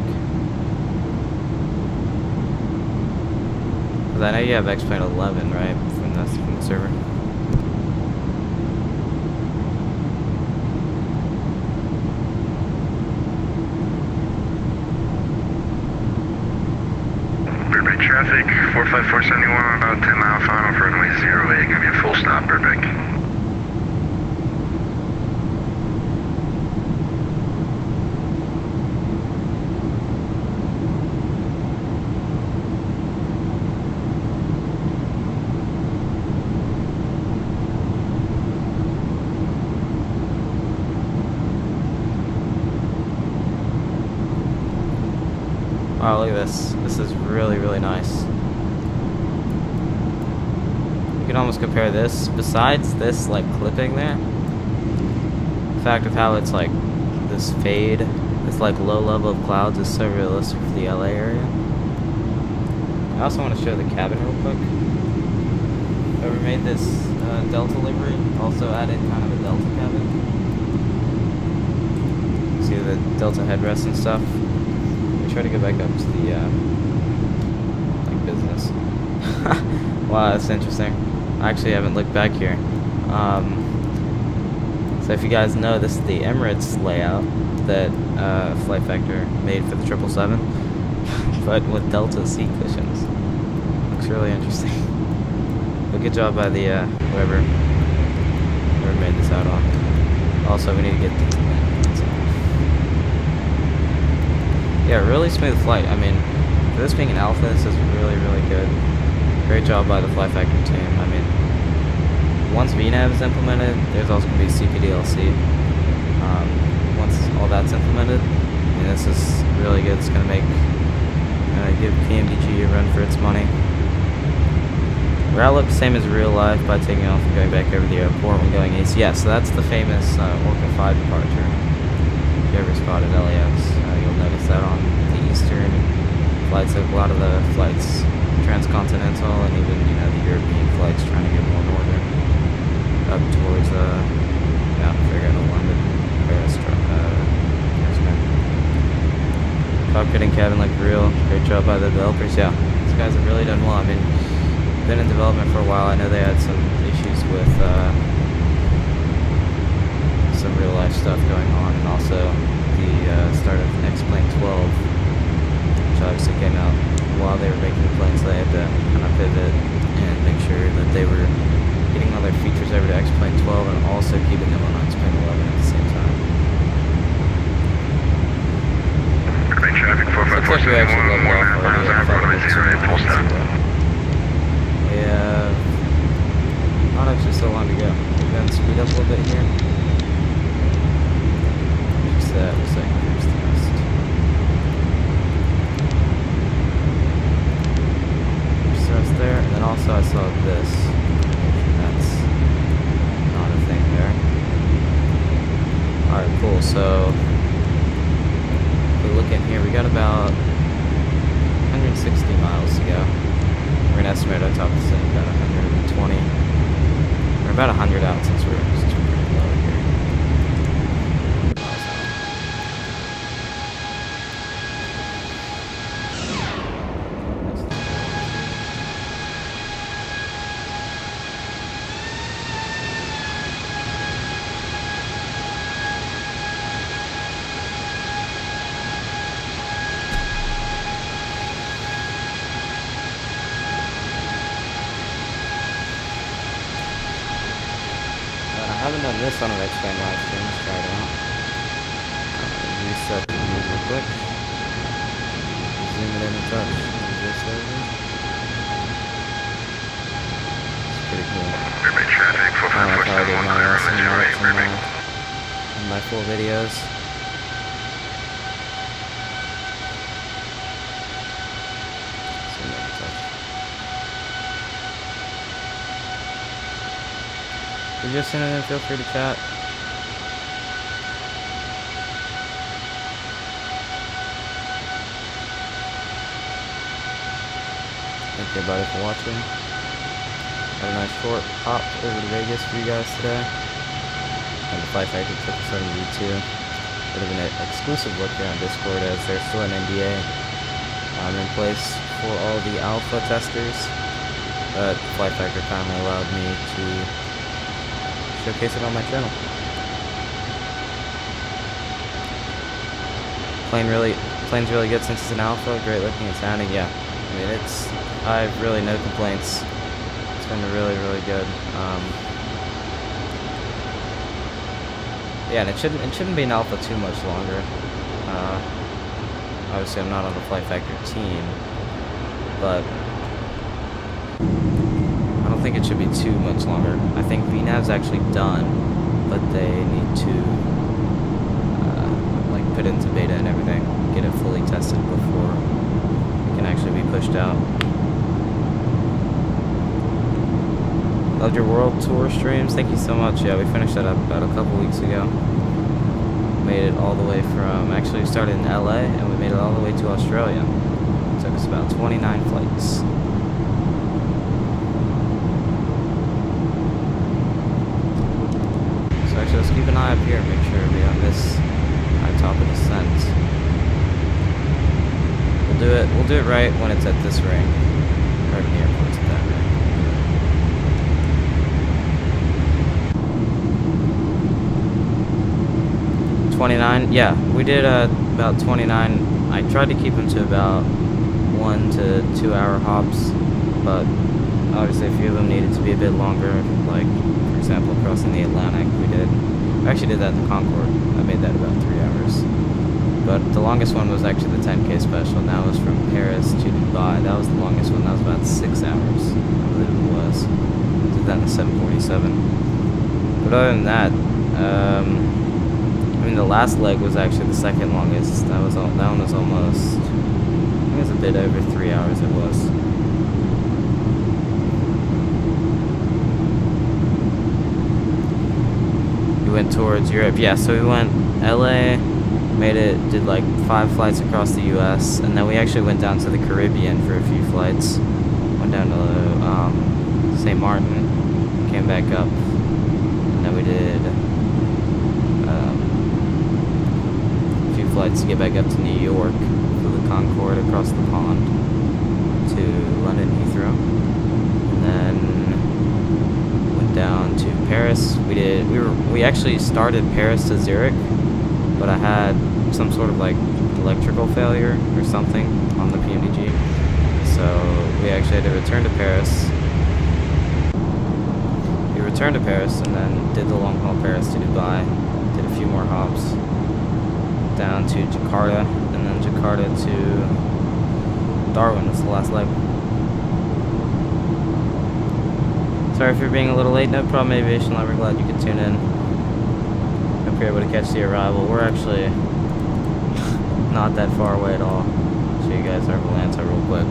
Because I know you have X-Plane 11, right? From the server. Burbank traffic, 45471, about 10 mile final for runway 08. Gonna be a full stop, Burbank. Wow, look at this. This is really, really nice. You can almost compare this, besides this, like, clipping there, the fact of how it's, like, this fade, this, like, low level of clouds is so realistic for the LA area. I also want to show the cabin real quick. Whoever made this Delta livery also added kind of a Delta cabin. See the Delta headrest and stuff. Try to go back up to the like business. Wow, that's interesting. I actually haven't looked back here. So if you guys know, this is the Emirates layout that FlightFactor made for the 777, but with Delta seat cushions. Looks really interesting. But good job by the whoever made this out on. Also, we need to get these lands off. Yeah, really smooth flight. I mean, for this being an alpha, this is really, really good. Great job by the FlightFactor team. I mean, once VNAV is implemented, there's also going to be CPDLC. Once all that's implemented, this is really good. It's going to make give PMDG a run for its money. Route looks same as real life by taking off and going back over the airport when going east. Yeah, so that's the famous Orca 5 departure. If you ever spotted LAX, you'll notice that on the eastern flights, like a lot of the flights, transcontinental and even the European flights trying to get more northern, up towards I forget London, Paris. Cockpit and cabin look real. Great job by the developers. Yeah, these guys have really done well. I mean, been in development for a while. I know they had some issues with some real life stuff going on, and also the start of X-Plane 12, which obviously came out while they were making the plane, so they had to kind of pivot and make sure that they were getting all their features over to X-Plane 12 and also keeping them on X-Plane 11 at the same time. Traffic 45471, looks like we actually leveled off already at 508. Yeah, not actually so long to go. We're going to speed up a little bit here. Just that, we'll say cruise thrust. Cruise thrust there, and then also I saw this. That's not a thing there. Alright, cool, so look in here, we got about 160 miles to go. We're gonna estimate our top of the city about 120. We're about 100 out since we're pretty low here. I haven't done this on a X-Plane live stream. Let's try it out. Reset the view real quick. Zoom it in a touch. Move this over. It's pretty cool. I like how I did my cinematics and my full videos. Zoom in a touch. If you're just sending in, feel free to chat. Thank you everybody for watching. Had a nice short hop over to Vegas for you guys today. And the FlightFactor 777-200ER. Bit of an exclusive look here on Discord, as there's still an NDA in place for all the alpha testers. But FlightFactor kindly allowed me to showcase it on my channel. Plane's really good since it's an alpha. Great looking and sounding. Yeah, I mean I have really no complaints. It's been really good. Yeah, and it shouldn't be an alpha too much longer. Obviously I'm not on the FlightFactor team, but I don't think it should be too much longer. I think VNAV's actually done, but they need to put it into beta and everything, get it fully tested before it can actually be pushed out. Loved your world tour streams. Thank you so much. Yeah, we finished that up about a couple weeks ago. Made it all the way from, actually we started in LA and we made it all the way to Australia. It took us about 29 flights. So actually let's keep an eye up here and make sure we don't miss our top of descent. We'll do it right when it's at this ring. Right when the airport's at that ring. 29, yeah, we did about 29. I tried to keep them to about 1 to 2 hour hops, but obviously a few of them needed to be a bit longer, like for example crossing the Atlantic. We actually did that in the Concorde. I made that about 3 hours. But the longest one was actually the 10K special. And that was from Paris to Dubai. That was the longest one. That was about 6 hours, I believe it was. Did that in the 747. But other than that, I mean, the last leg was actually the second longest. That one was almost, I think it was a bit over 3 hours. It was. We went towards Europe. Yeah, so we went LA, did like 5 flights across the US, and then we actually went down to the Caribbean for a few flights. Went down to St. Martin, came back up, and then we did a few flights to get back up to New York, flew the Concorde across the pond to London Heathrow, and then went down to Paris. We actually started Paris to Zurich, but I had some sort of like electrical failure or something on the PMDG, so we actually had to return to Paris. We returned to Paris and then did the long haul Paris to Dubai, did a few more hops down to Jakarta, and then Jakarta to Darwin. That's the last leg. Sorry for being a little late. No problem, Aviation Lover. Glad you could tune in. Hope you're able to catch the arrival. We're actually not that far away at all. I'll show you guys our Volanta real quick.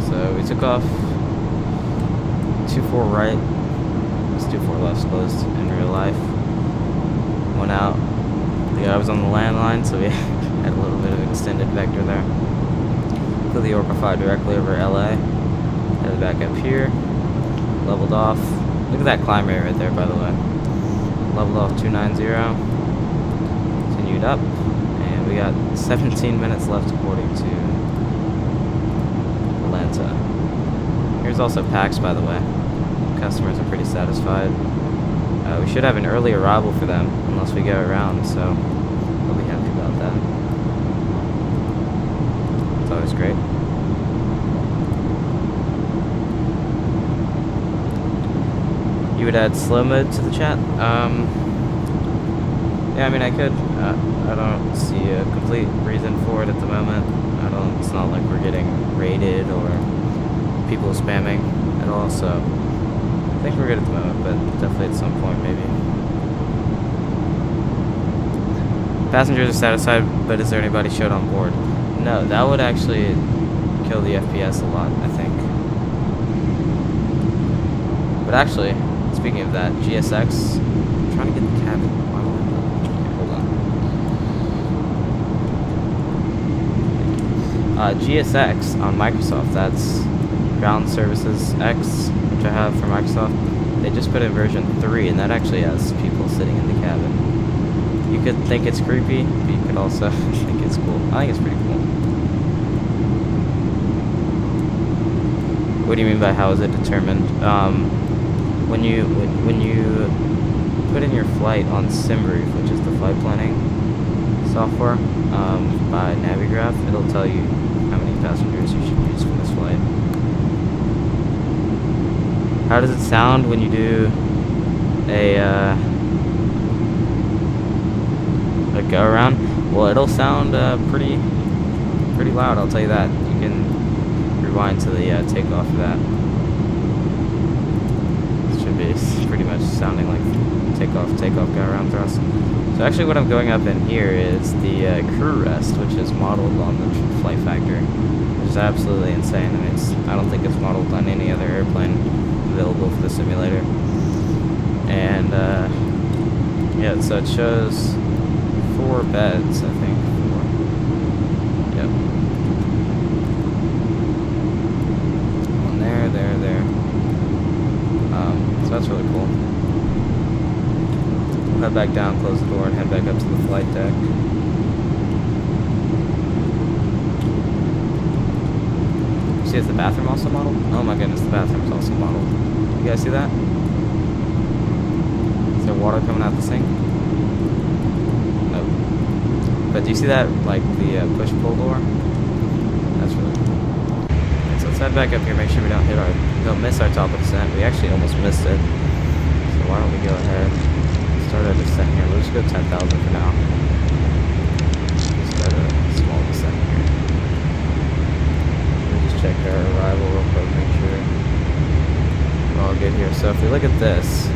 So we took off 24 right. It's 24 left closed in real life. Went out. The guy was on the landline, so we had a little bit of extended vector there. Flew the Orca 5 directly over LA. Headed back up here. Leveled off. Look at that climb rate right there, by the way. Leveled off 290. Continued up. And we got 17 minutes left according to Atlanta. Here's also PACX, by the way. Customers are pretty satisfied. We should have an early arrival for them, unless we go around, so they'll be happy about that. It's always great. You would add slow mode to the chat? Yeah, I mean, I could. I don't see a complete reason for it at the moment. It's not like we're getting raided or people spamming at all, so I think we're good at the moment, but definitely at some point, maybe. Passengers are satisfied, but is there anybody showed on board? No, that would actually kill the FPS a lot, I think. But actually, speaking of that, GSX, I'm trying to get the cabin. Why won't I? Hold on. GSX on Microsoft, that's Ground Services X, which I have for Microsoft. They just put in version 3, and that actually has people sitting in the cabin. You could think it's creepy, but you could also think it's cool. I think it's pretty cool. What do you mean by how is it determined? When you put in your flight on SimBrief, which is the flight planning software, by Navigraph, it'll tell you how many passengers you should use for this flight. How does it sound when you do a go around? Well, it'll sound pretty loud, I'll tell you that. You can rewind to the takeoff of that. It's pretty much sounding like takeoff go around thrust. So actually what I'm going up in here is the crew rest, which is modeled on the FlightFactor, which is absolutely insane. I mean, I don't think it's modeled on any other airplane available for the simulator. And yeah, so it shows 4 beds, I think. 4. Yep. One there. So that's really cool. We'll head back down, close the door, and head back up to the flight deck. See, is the bathroom also modeled? Oh my goodness, the bathroom is also modeled. You guys see that? Is there water coming out the sink? Nope. But do you see that, like, the push-pull door? That's really cool. So let's head back up here, make sure we don't miss our top of descent. We actually almost missed it. why don't we go ahead and start a descent here. We'll just go 10,000 for now. Start a small descent here. We'll just check our arrival real quick, make sure we're all good here. So if we look at this,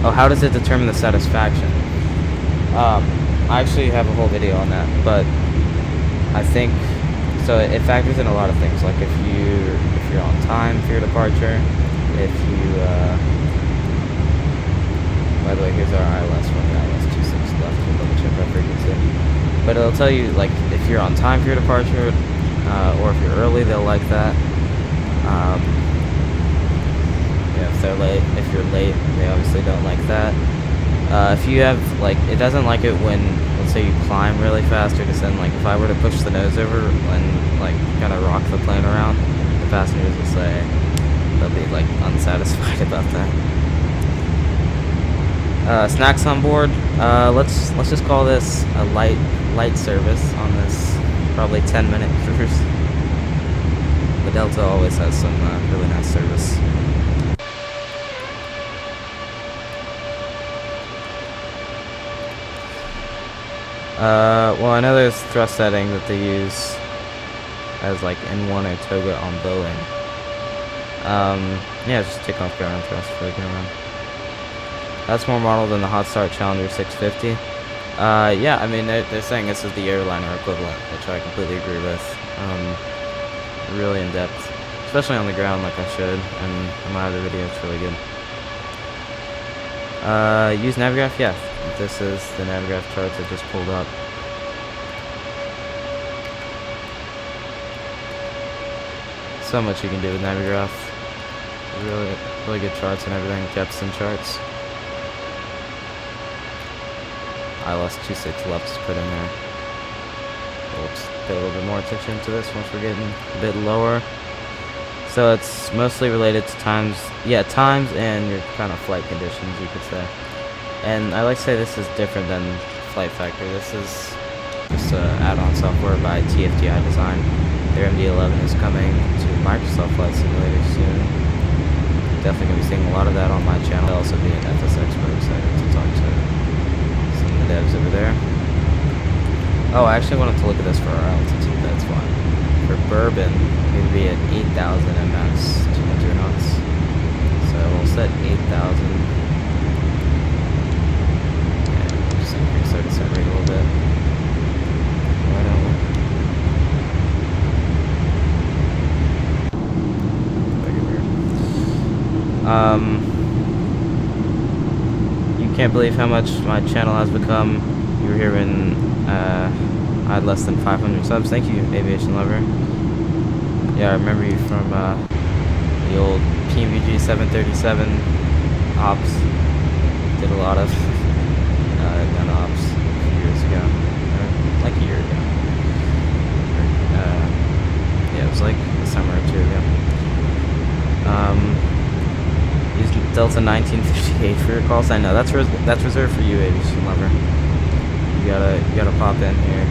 oh, how does it determine the satisfaction? I actually have a whole video on that, but I think so. It factors in a lot of things, like if you're on time for your departure, if you. By the way, here's our ILS one. The ILS 26 left. We'll double check our frequency, but it'll tell you like if you're on time for your departure, or if you're early, they'll like that. If you're late, they obviously don't like that. If you have, like, it doesn't like it when, let's say you climb really fast or descend, like if I were to push the nose over and like kind of rock the plane around, the passengers will say they'll be like unsatisfied about that. Snacks on board, let's just call this a light service on this probably 10-minute cruise. The Delta always has some really nice service. Well, I know there's thrust setting that they use as like N1 or Toga on Boeing. Yeah, just takeoff ground thrust for the ground. That's more model than the Hot Start Challenger 650. Yeah, I mean they're saying this is the airliner equivalent, which I completely agree with. Really in depth, especially on the ground, like I showed, and in my other video, it's really good. Use Navigraph, yeah. This is the Navigraph charts I just pulled up. So much you can do with Navigraph. Really good charts and everything. Jepson charts. ILS 26 left is put in there. We'll just pay a little bit more attention to this once we're getting a bit lower. So it's mostly related to times and your kind of flight conditions, you could say. And I like to say this is different than FlightFactor. This is just add-on software by TFDi Design. Their MD-11 is coming to Microsoft Flight Simulator soon. Definitely going to be seeing a lot of that on my channel. I'll also be an FS expert, excited to talk to some of the devs over there. Oh, I actually wanted to look at this for our altitude, that's why. For Bourbon, we're going to be at 8,000 at max 200 knots. So we'll set 8,000. Increase our descent rate a little bit. Why don't we? You can't believe how much my channel has become. You were here when I had less than 500 subs. Thank you, Aviation Lover. Yeah, I remember you from the old PMVG 777 ops. Did a lot of gun ops a few years ago, or like a year ago. Yeah, it was like a summer or two ago. Used Delta 1958 for your calls. I know that's reserved for you, Aviation Lover. You gotta pop in here.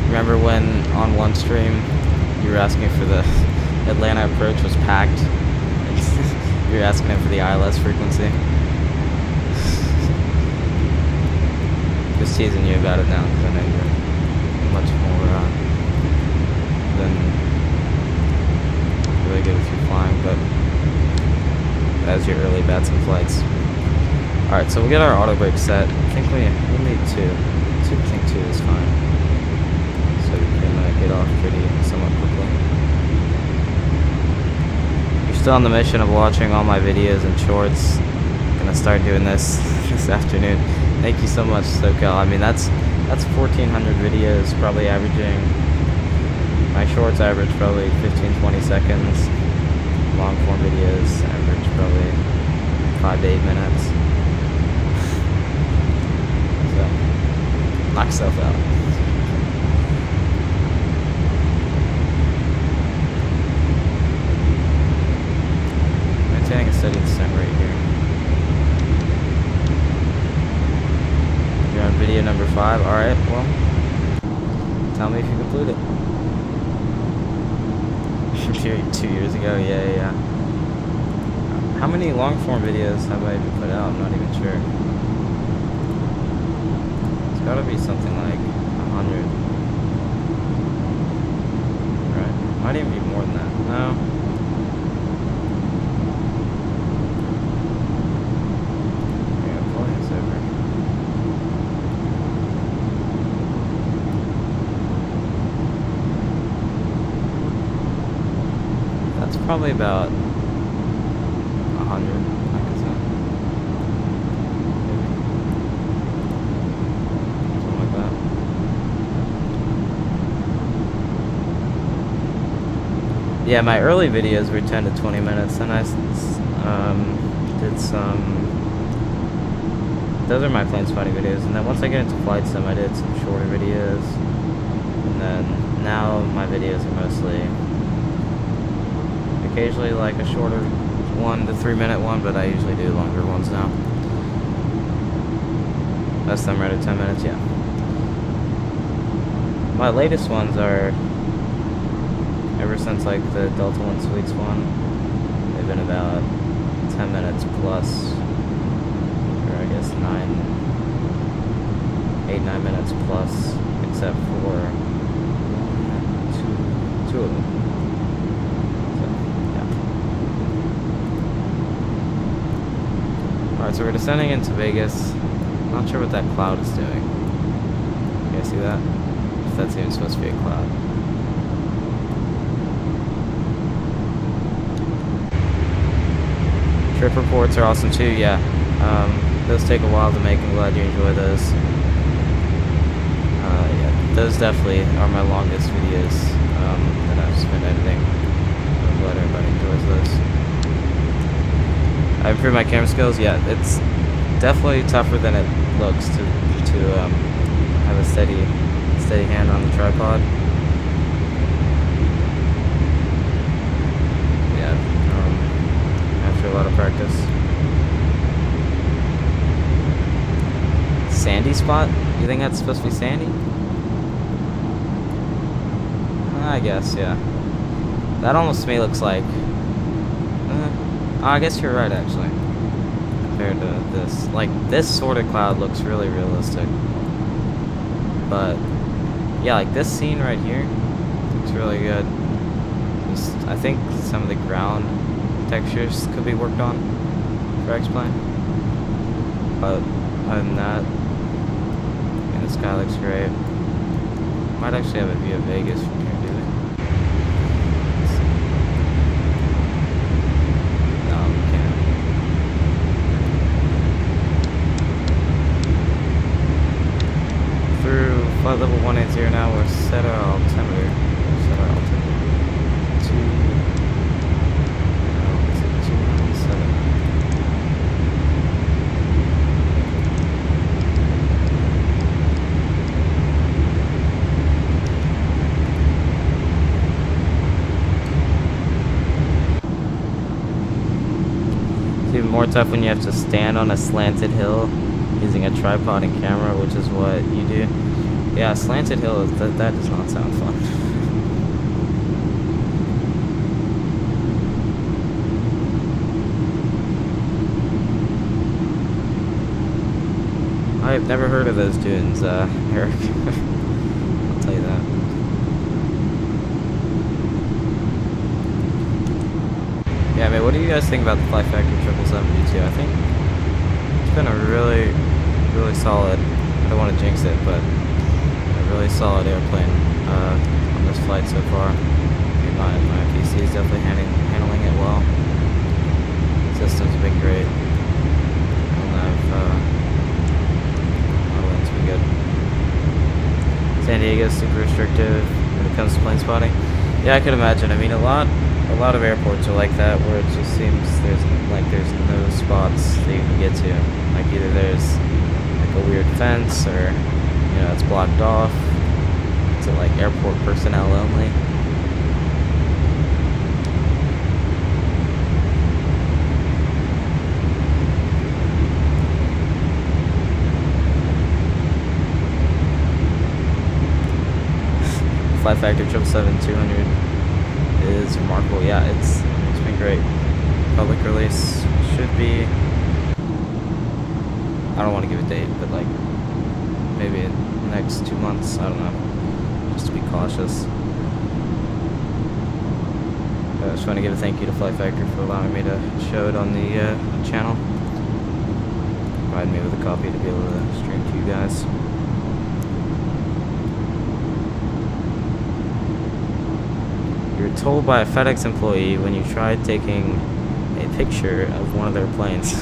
Remember when on one stream you were asking for the Atlanta approach was packed? You're asking him for the ILS frequency. Just teasing you about it now because I know you're much more than really good if you're flying, but as your early Vatsim flights. Alright, so we'll get our auto brake set. I think we'll need two. I think two is fine. So we can get off pretty somewhat quickly. Still on the mission of watching all my videos and shorts. Gonna start doing this afternoon. Thank you so much, SoCal. I mean that's 1,400 videos, probably averaging. My shorts average probably 15-20 seconds. Long form videos average probably 5 to 8 minutes. So knock yourself out. Maintaining a steady descent rate here. You're on video number 5. Alright, well, tell me if you complete it. 2 years ago, yeah. How many long form videos have I even put out? I'm not even sure. It's gotta be something like 100. Right? Might even be more than that. No. Yeah, pull this over. That's probably about 100, I could say. Maybe. Something like that. Yeah, my early videos were 10 to 20 minutes, and I did some... Those are my plane spotting videos, and then once I get into flight sim, I did some shorter videos. And then now my videos are mostly... occasionally like a shorter 1 to 3 minute one, but I usually do longer ones now. Last time right at 10 minutes, yeah. My latest ones are, ever since like the Delta 1 Suites one, they've been about 10 minutes plus, or I guess 8-9 minutes plus, except for two of them. Alright, so we're descending into Vegas. Not sure what that cloud is doing. You guys see that? If that's even supposed to be a cloud. Trip reports are awesome too, yeah. Those take a while to make. I'm glad you enjoy those. Yeah, those definitely are my longest videos that I've spent editing. I'm glad everybody enjoys those. I improved my camera skills. Yeah, it's definitely tougher than it looks to have a steady hand on the tripod. Yeah, after a lot of practice. Sandy spot? You think that's supposed to be sandy? I guess, yeah. That almost to me looks like... I guess you're right, actually. Compared to this. Like, this sort of cloud looks really realistic. But, yeah, like this scene right here looks really good. Just, I think some of the ground textures could be worked on for X-Plane. But, other than that, and the sky looks great. Might actually have a view of Vegas from here, do we? Flight level 180 now, we're set our altimeter. To 297. It's even more tough when you have to stand on a slanted hill using a tripod and camera, which is what you do. Yeah, slanted hill, that does not sound fun. I've never heard of those dunes, Eric. I'll tell you that. Yeah, I mean, what do you guys think about the FlightFactor 777-200ER? I think it's been a really, really solid, I don't want to jinx it, but really solid airplane on this flight so far. My PC is definitely handling it well. System's been great. Modeling's been good. San Diego's super restrictive when it comes to plane spotting. Yeah, I could imagine. I mean, a lot of airports are like that, where it just seems there's no spots that you can get to. Like either there's like a weird fence, or you know, it's blocked off to like airport personnel only. FlightFactor 777-200. is remarkable. Yeah, it's been great. Public release should be, I don't want to give a date, but like maybe in the next 2 months, I don't know, just to be cautious. I just want to give a thank you to FlightFactor for allowing me to show it on the channel. Provide me with a copy to be able to stream to you guys. You're told by a FedEx employee when you tried taking a picture of one of their planes.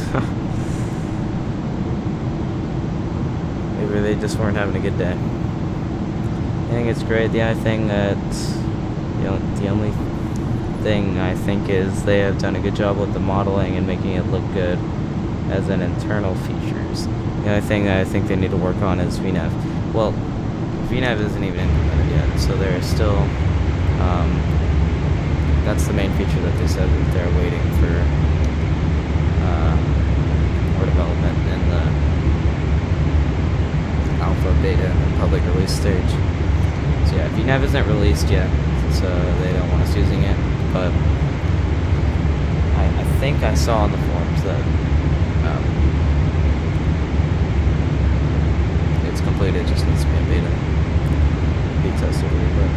Maybe they just weren't having a good day. I think it's great. The only thing that, the only thing I think is they have done a good job with the modeling and making it look good as an internal features. The only thing that I think they need to work on is VNAV. Well, VNAV isn't even implemented yet, so they're still, that's the main feature that they said that they're waiting for more development in the alpha, beta, and public release stage. So yeah, VNAV isn't released yet, so they don't want us using it, but I think I saw on the forums that it's completed, it just needs to be in beta. Be tested a little bit.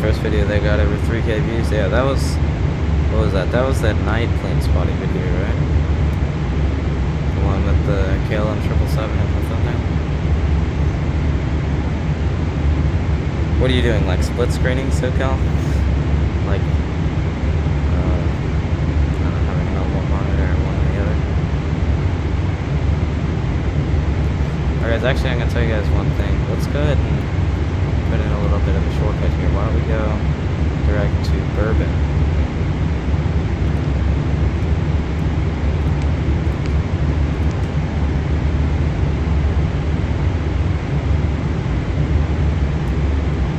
First video they got over 3K views. Yeah, that was, what was that? That was that night plane spotting video, right? The one with the KLM-777 and the thumbnail. What are you doing, like split screening, SoCal? Like, I don't have any on one monitor and one on the other. Alright guys, actually I'm gonna tell you guys one thing. Let's go ahead and put in a little bit of a shortcut here. Why don't we go direct to Bourbon?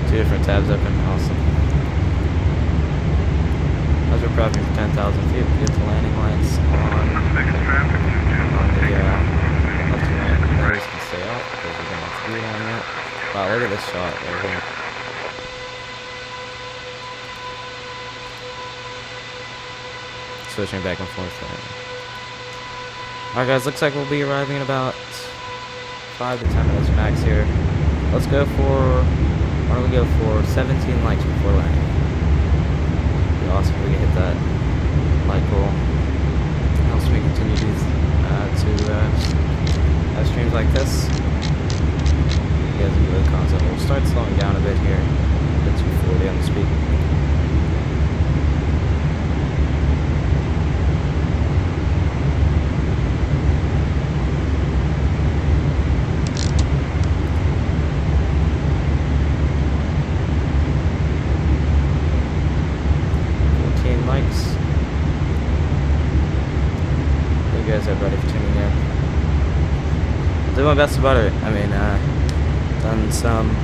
Two different tabs open. Awesome. As we're prepping for 10,000 feet, we get the landing lights on the left and right. Those can stay off because we don't have speed on yet. Wow, look at this shot right here. Switching back and forth there. Alright guys, looks like we'll be arriving in about 5 to 10 minutes max here. Let's go for, why don't we go for 17 likes before landing. It'd be awesome if we can hit that like goal. Helps me continue to have streams like this. You guys enjoy the concept. We'll start slowing down a bit here. Get 240 on the speed. Likes. You guys are ready for tuning in. I'll do my best about it. I mean, done some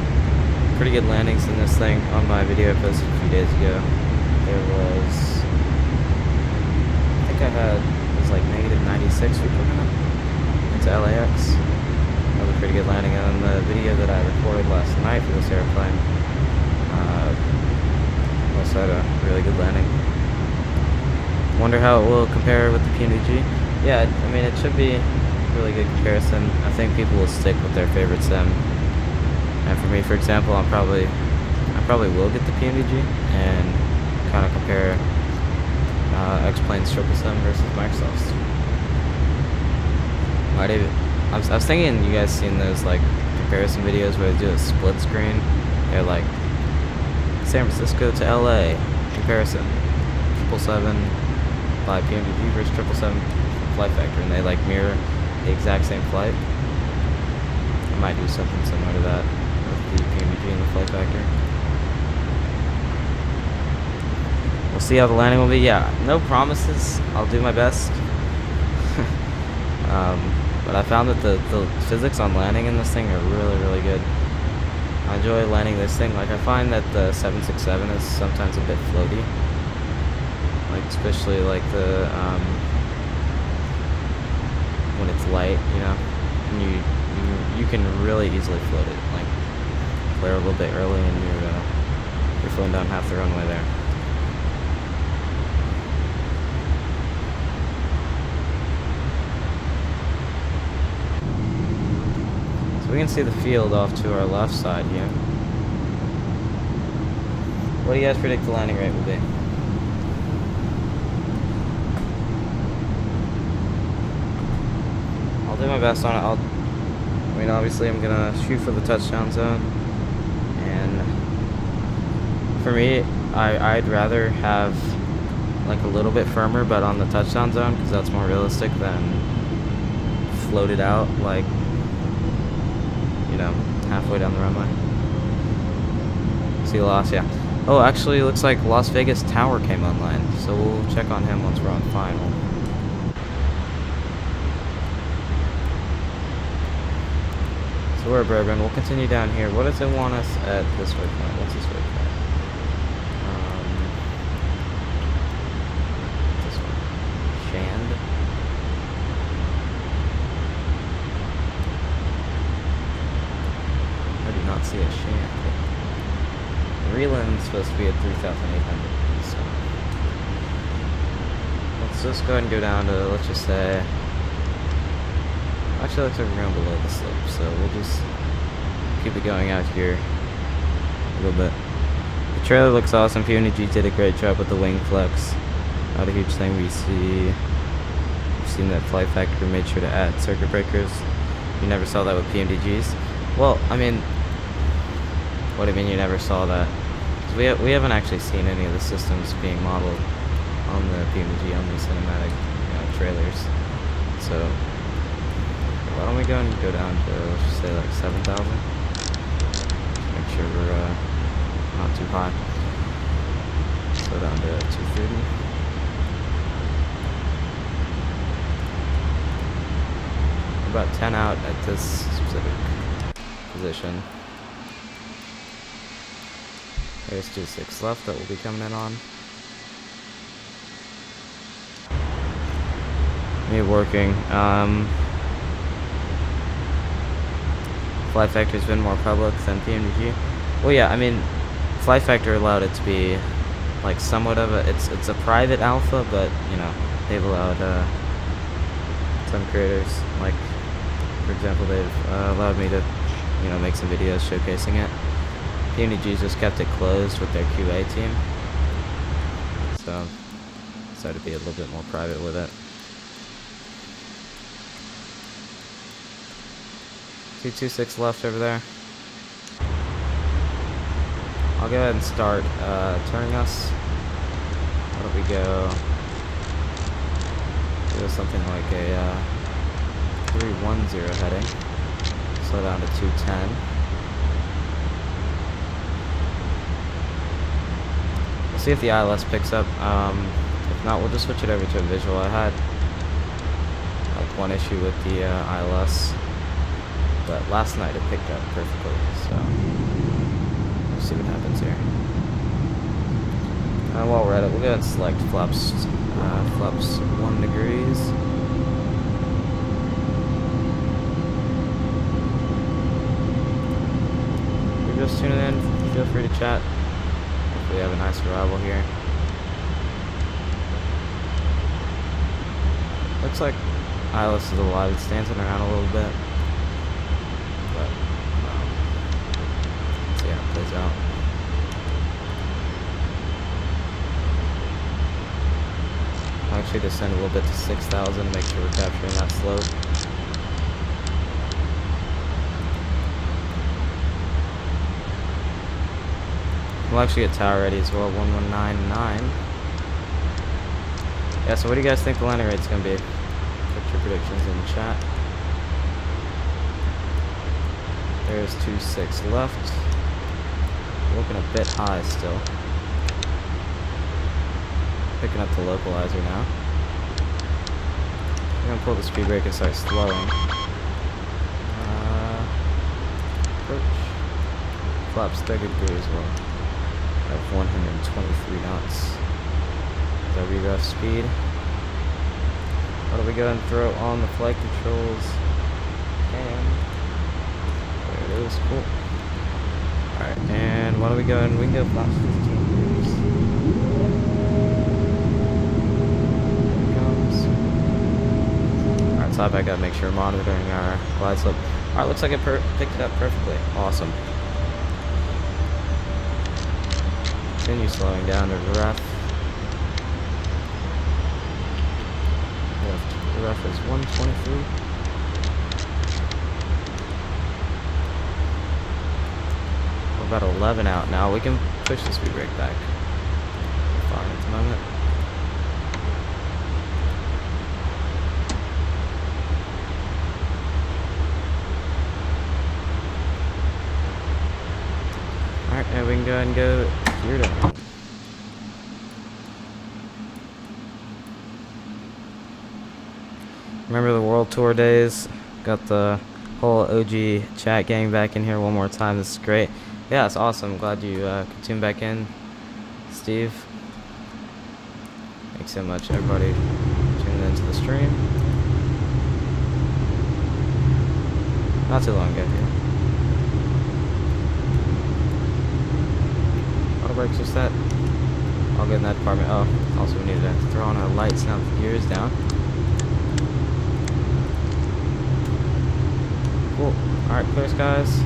pretty good landings in this thing on my video I posted a few days ago. There was, I think I had, it was like negative 96 feet per minute into LAX. That was a pretty good landing. And then the video that I recorded last night for this airplane also had a really good landing. Wonder how it will compare with the PNG. Yeah, I mean, it should be a really good comparison. I think people will stick with their favorite sim. And for me, for example, I probably will get the PNG and kind of compare X-Plane's 777 versus Microsoft's. I was thinking you guys seen those like comparison videos where they do a split screen. They're like San Francisco to LA comparison, 777 by PMDG versus 777 FlightFactor, and they like mirror the exact same flight. I might do something similar to that with the PMDG in the FlightFactor. We'll see how the landing will be. Yeah, no promises. I'll do my best. But I found that the physics on landing in this thing are really, really good. I enjoy landing this thing. Like, I find that the 767 is sometimes a bit floaty. Like, especially like the, when it's light, you know, and you can really easily float it. Like, flare a little bit early and you're flown down half the runway there. We can see the field off to our left side here. What do you guys predict the landing rate will be? I'll do my best on it. I mean, obviously I'm gonna shoot for the touchdown zone, and for me, I'd rather have like a little bit firmer, but on the touchdown zone, because that's more realistic than floated out like, you know, halfway down the runway. See Las, yeah. Oh, actually, it looks like Las Vegas Tower came online, so we'll check on him once we're on final. So we're at Bourbon. We'll continue down here. What does it want us at this waypoint? What's this waypoint? This one. Shand. Not see a shand. Reland's supposed to be at 3,800, so let's just go ahead and go down to, let's just say, actually looks like we're going below the slope, so we'll just keep it going out here a little bit. The trailer looks awesome. PMDG did a great job with the wing flex. Not a huge thing. We've seen that FlightFactor made sure to add circuit breakers. You never saw that with PMDGs. Well, I mean, what do you mean you never saw that? 'Cause we haven't actually seen any of the systems being modeled on the PMG only cinematic, you know, trailers. So why don't we go and go down to, let's just say, like 7,000? Make sure we're not too high. Let's go down to 230. About 10 out at this specific position. There's 2.6 left that will be coming in on. Me working. FlightFactor's been more public than PMDG. Well, yeah, I mean, FlightFactor allowed it to be like somewhat of a. It's a private alpha, but you know they've allowed some creators, like for example, they've allowed me to, you know, make some videos showcasing it. PMDG just kept it closed with their QA team, so decided to be a little bit more private with it. 226 left over there. I'll go ahead and start turning us. Why don't we go something like a 310 heading. Slow down to 210. See if the ILS picks up. If not, we'll just switch it over to a visual. I had like one issue with the ILS, but last night it picked up perfectly. So we'll see what happens here. While we're at it, we'll go ahead and select flaps 1 degrees. If you're just tuning in, feel free to chat. We have a nice arrival here. Looks like ILS is alive. It's dancing around a little bit, but let's see how it plays out. I'll actually descend a little bit to 6,000 to make sure we're capturing that slope. We'll actually get tower ready as well, 1199. Yeah, so what do you guys think the landing rate's gonna be? Put your predictions in the chat. There's 2.6 left. looking a bit high still. Picking up the localizer now. I'm gonna pull the speed brake and start slowing. Approach. Flaps 30 degrees well. At 123 knots. Is our re-rough speed. What do we go and throw on the flight controls? And there it is, cool. Alright, and what do we go and we can go flaps 15 degrees. There it comes. Alright, top back up, make sure we're monitoring our glide slope. Alright, looks like it picked it up perfectly. Awesome. Continue slowing down to rough. The rough is 123. We're about 11 out now. We can push the speed brake back. Fine at the moment. Alright, now we can go ahead and go gear down. Remember the World Tour days? Got the whole OG chat gang back in here one more time. This is great. Yeah, it's awesome. Glad you could tune back in, Steve. Thanks so much, everybody, tuning into the stream. Not too long ago here. Auto brakes are set. I'll get in that department. Oh, also we need to throw on our lights now with the gears down. Cool. Alright, clear skies.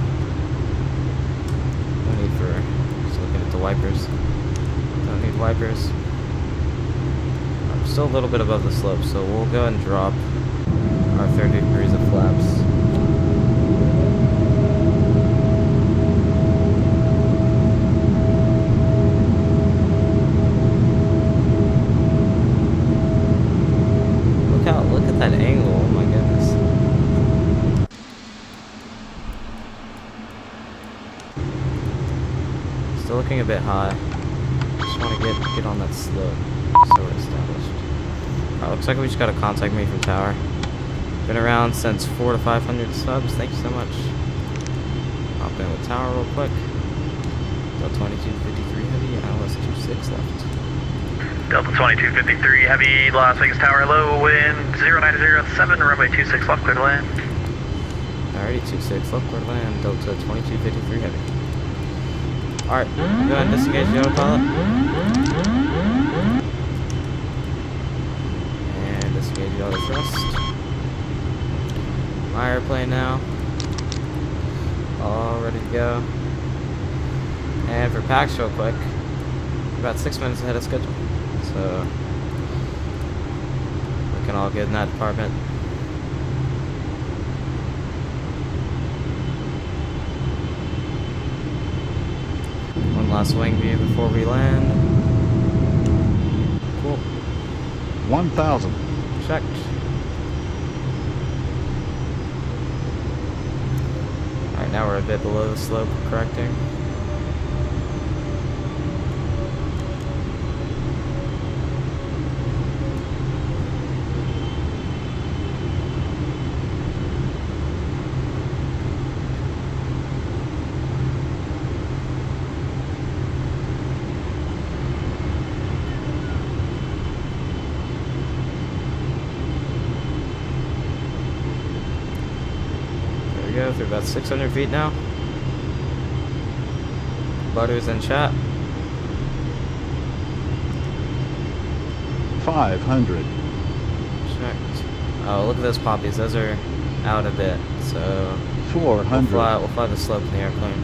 No need for just looking at the wipers. Don't need wipers. I'm still a little bit above the slope, so we'll go and drop our 30 degrees of flaps. Look at that angle, oh my goodness. Still looking a bit high. Just want to get on that slope so we're established. Alright, looks like we just got a contact me from tower. Been around since 400 to 500 subs. Thank you so much. Hop in with tower real quick. Delta 2253 heavy, and LS 26 left. Delta 2253 heavy, Las Vegas tower low, wind 0907, runway 26 left, clear to land. Alrighty, 26 left, clear to land. Delta 2253 heavy. Alright, go ahead and disengage the autopilot. And disengage the auto thrust. My airplane now. All ready to go. And for PACX real quick, we're about 6 minutes ahead of schedule. So we can all get in that department. One last wing view before we land. Cool. 1,000. Checked. Alright, now we're a bit below the slope, correcting. Through about 600 feet now. Butter's in chat. 500. Checked. Oh, look at those poppies. Those are out a bit. So 400. We'll fly the slope in the airplane.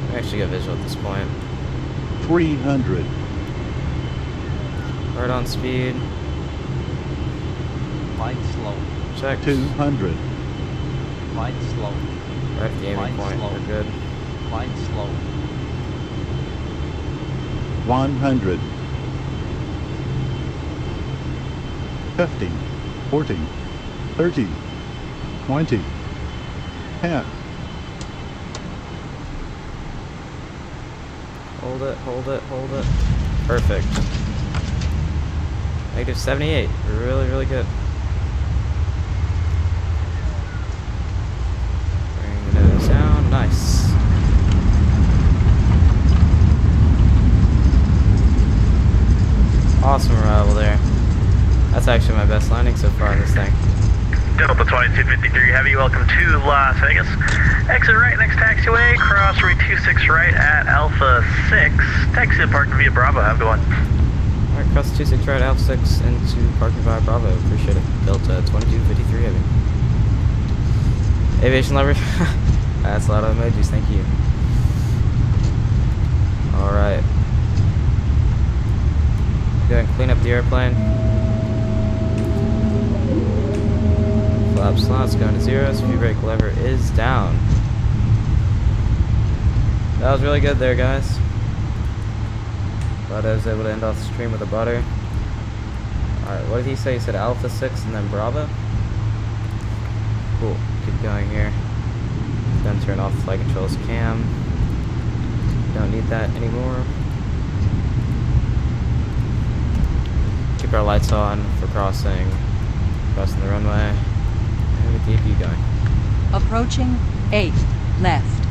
We actually got visual at this point. 300. Right on speed. Flight slow. Check. 200. Flight slow. Right at the aiming point. Slow. We're good. Flight slow. 100. 50. 40. 30. 20. 10. hold it, hold it, hold it. Perfect. Negative 78. Really, really good. Bring the nose down. Nice. Awesome arrival there. That's actually my best landing so far in this thing. Delta 2253 Heavy, welcome to Las Vegas. Exit right next taxiway, cross route 26 right at Alpha 6. Taxi to parking via Bravo, have a good one. Alright, cross 26 right, Alpha 6 into parking via Bravo. Appreciate it. Delta 2253 Heavy. Aviation lever. That's a lot of emojis, thank you. Alright. Go ahead and clean up the airplane. Flap slots going to 0, speed brake lever is down. That was really good there, guys. Glad I was able to end off the stream with a butter. Alright, what did he say? He said Alpha 6 and then Bravo? Cool, keep going here. Then turn off the flight controls cam. Don't need that anymore. Keep our lights on for crossing the runway. And get the AP going. Approaching 8 left.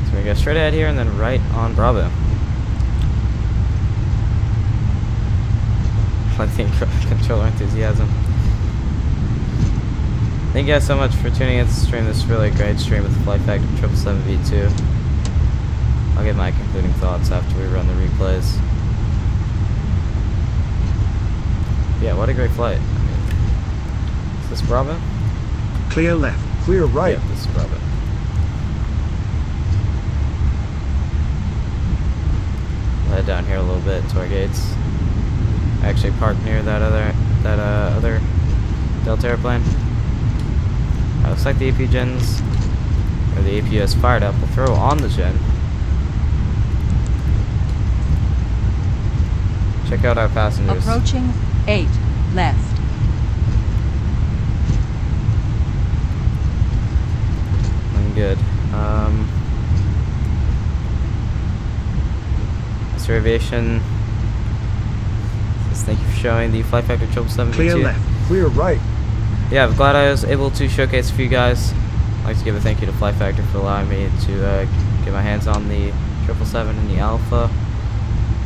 So we go straight ahead here and then right on Bravo. I think controller enthusiasm. Thank you guys so much for tuning in to stream this really great stream with the FlightFactor 777-200ER. I'll get my concluding thoughts after we run the replays. Yeah, what a great flight. Is this Bravo? Clear left, clear right. Yep, this is Bravo. We'll head down here a little bit to our gates. I actually parked near that other Delta airplane. Looks like the AP gens, or the APU is fired up. We'll throw on the gen. Check out our passengers. Approaching 8 left. Looking good. Mr. Aviation says thank you for showing the FlightFactor 777-200ER. Clear left, clear right. Yeah, I'm glad I was able to showcase for you guys. I'd like to give a thank you to FlightFactor for allowing me to get my hands on the 777 and the Alpha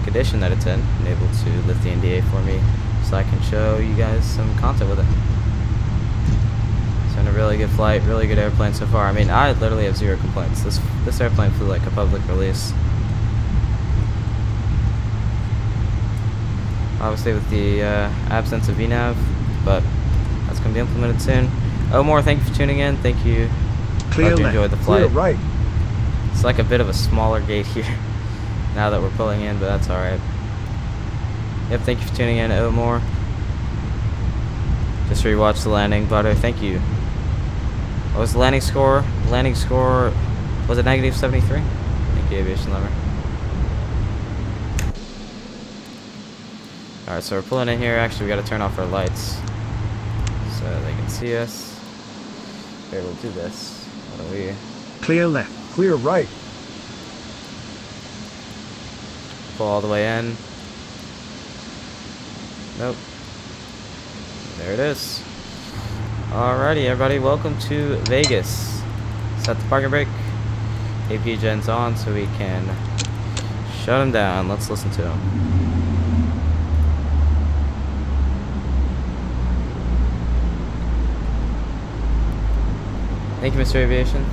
condition that it's in, and able to lift the NDA for me so I can show you guys some content with it. It's been a really good flight, really good airplane so far. I mean, I literally have zero complaints. This airplane flew like a public release. Obviously with the absence of VNAV, but that's going to be implemented soon. Omar, thank you for tuning in. Thank you. Clear Hope you left, enjoyed the flight. clear right. It's like a bit of a smaller gate here now that we're pulling in, but that's alright. Yep, thank you for tuning in, Omar. Just rewatched the landing, Butter. Thank you. What was the landing score? Landing score, was it negative 73? Thank you, Aviation Lover. Alright, so we're pulling in here. Actually, we got to turn off our lights so they can see us. Okay, we'll do this. What do we... Clear left, clear right. Pull all the way in. Nope. There it is. Alrighty, everybody, welcome to Vegas. Set the parking brake. AP gen's on so we can shut them down. Let's listen to them. Thank you, Mr. Aviation.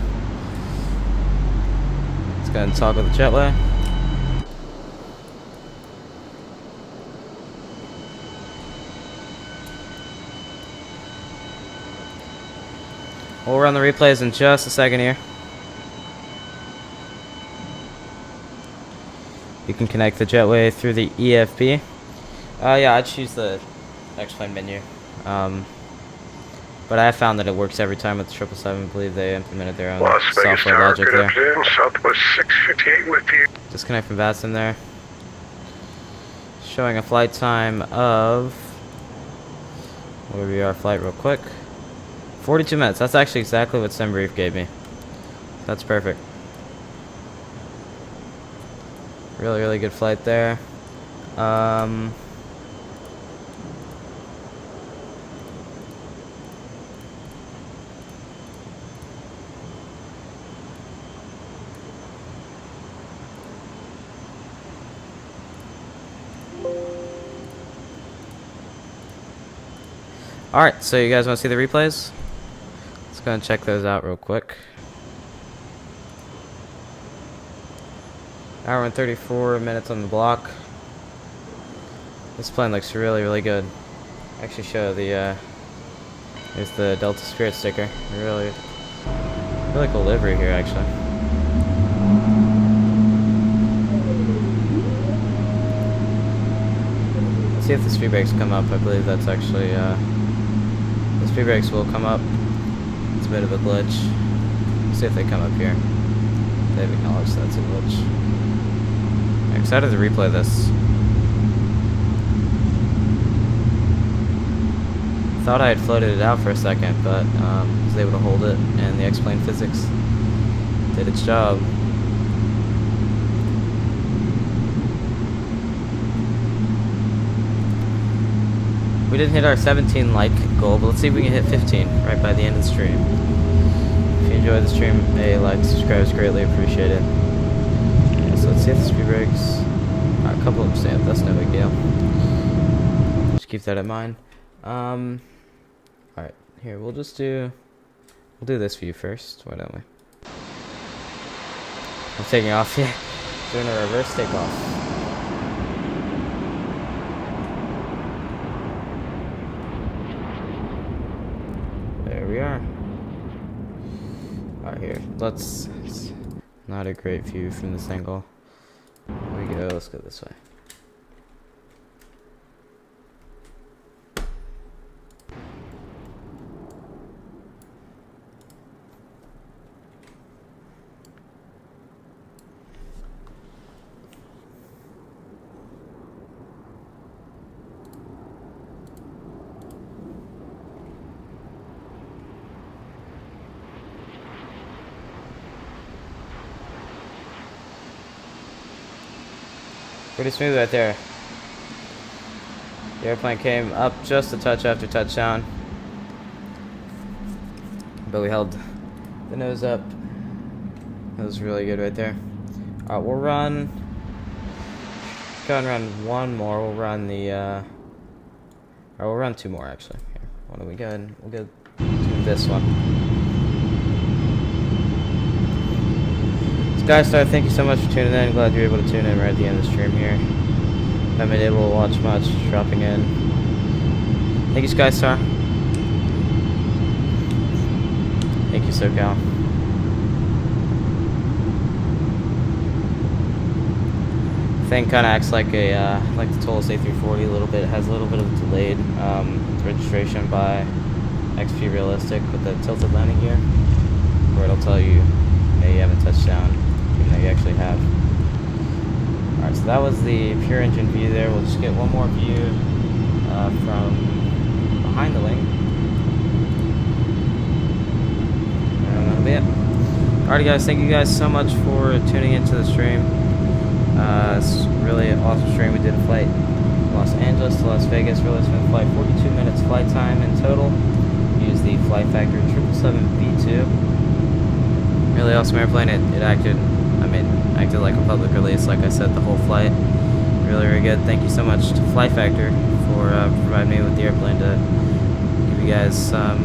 Let's go ahead and talk with the jetway. We'll run the replays in just a second here. You can connect the jetway through the EFP. Yeah, I'd choose the X-Plane menu. But I found that it works every time with the 777. I believe they implemented their own Las Vegas software Tower, logic good there. afternoon, Southwest 658 with you. Disconnect from Vatsim there. Showing a flight time of... We'll review our flight real quick. 42 minutes. That's actually exactly what SimBrief gave me. That's perfect. Really, really good flight there. Alright, so you guys want to see the replays? Let's go and check those out real quick. Hour and 34 minutes on the block. This plane looks really, really good. Actually show the, here's the Delta Spirit sticker. Really, really cool livery here, actually. Let's see if the speed brakes come up. I believe that's actually, the speed brakes will come up. It's a bit of a glitch. Let's see if they come up here. They've acknowledged that's a glitch. I'm excited to replay this. Thought I had floated it out for a second, but was able to hold it, and the X-plane physics did its job. We didn't hit our 17 like goal, but let's see if we can hit 15 right by the end of the stream. If you enjoyed the stream, a like, subscribe is greatly appreciated. Yeah, so let's see if the speed brakes. Alright, a couple of them stand, that's no big deal. Just keep that in mind. Alright, here we'll do this view first, why don't we? I'm taking off, yeah. Doing a reverse takeoff. We are. Alright, here. It's not a great view from this angle. Here we go, let's go this way. Pretty smooth right there. The airplane came up just a touch after touchdown, but we held the nose up. That was really good right there. Alright, we'll run. Go and run one more. We'll run the. Or we'll run two more actually. Here, why don't we go and we'll go do this one. Skystar, thank you so much for tuning in. Glad you're able to tune in right at the end of the stream here. Haven't been able to watch much, dropping in. Thank you, Skystar. Thank you, SoCal. Thing kind of acts like a like the Tolos A340 a little bit. It has a little bit of delayed registration by XP Realistic with the tilted landing gear, where it'll tell you, hey, you haven't touched down. Even though you actually have. Alright, so that was the pure engine view there. We'll just get one more view from behind the wing. And that'll be it. Alrighty guys, thank you guys so much for tuning into the stream. It's really an awesome stream. We did a flight Los Angeles to Las Vegas, really smooth flight, 42 minutes flight time in total. Used the FlightFactor 777-200ER. Really awesome airplane. It acted like a public release, like I said, the whole flight. Really, really good. Thank you so much to FlightFactor for providing me with the airplane to give you guys some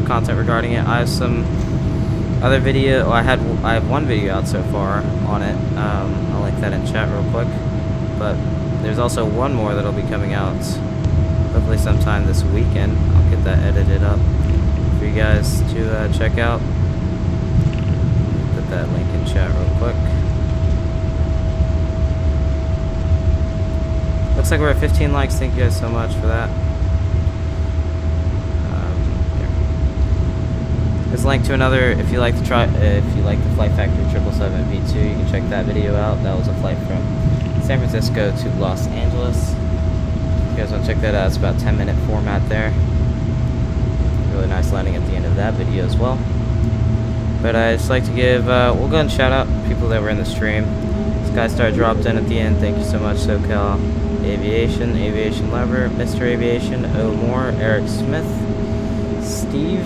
content regarding it. I have some other video. I have one video out so far on it. I'll link that in chat real quick. But there's also one more that'll be coming out hopefully sometime this weekend. I'll get that edited up for you guys to check out. Put that link in chat real quick. Looks like we're at 15 likes. Thank you guys so much for that. There's a link to another. If you like the FlightFactor 777-V2, you can check that video out. That was a flight from San Francisco to Los Angeles. If you guys want to check that out, it's about 10-minute format there. Really nice landing at the end of that video as well. But I just like to give, we'll go and shout out people that were in the stream. Skystar dropped in at the end. Thank you so much, SoCal Aviation, Aviation Lever, Mr. Aviation, O Moore, Eric Smith, Steve,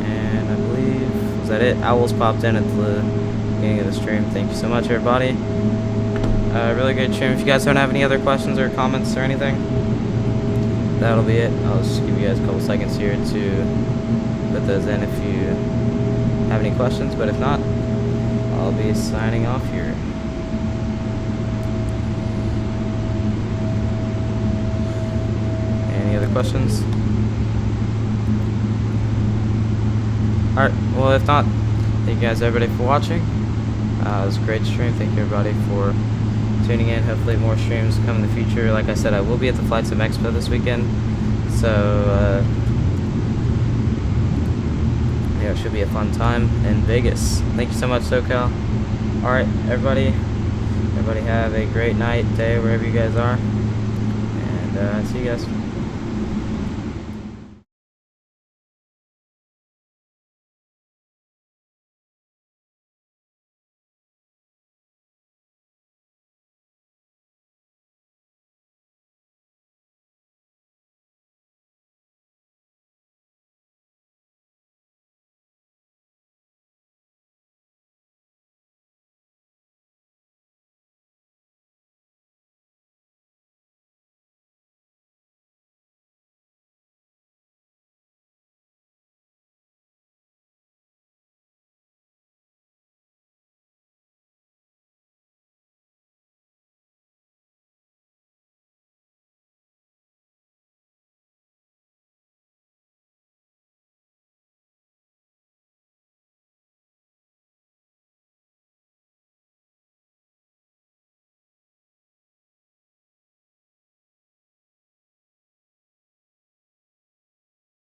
and I believe, was that it? Owls popped in at the beginning of the stream. Thank you so much, everybody. Really great stream. If you guys don't have any other questions or comments or anything, that'll be it. I'll just give you guys a couple seconds here to put those in if you have any questions, but if not, I'll be signing off here. Any other questions? Alright, well if not, thank you guys everybody for watching. It was a great stream. Thank you everybody for tuning in. Hopefully more streams come in the future. Like I said, I will be at the FlightSim Expo this weekend, so yeah, it should be a fun time in Vegas. Thank you so much, SoCal. Alright, everybody have a great night, day, wherever you guys are, and see you guys.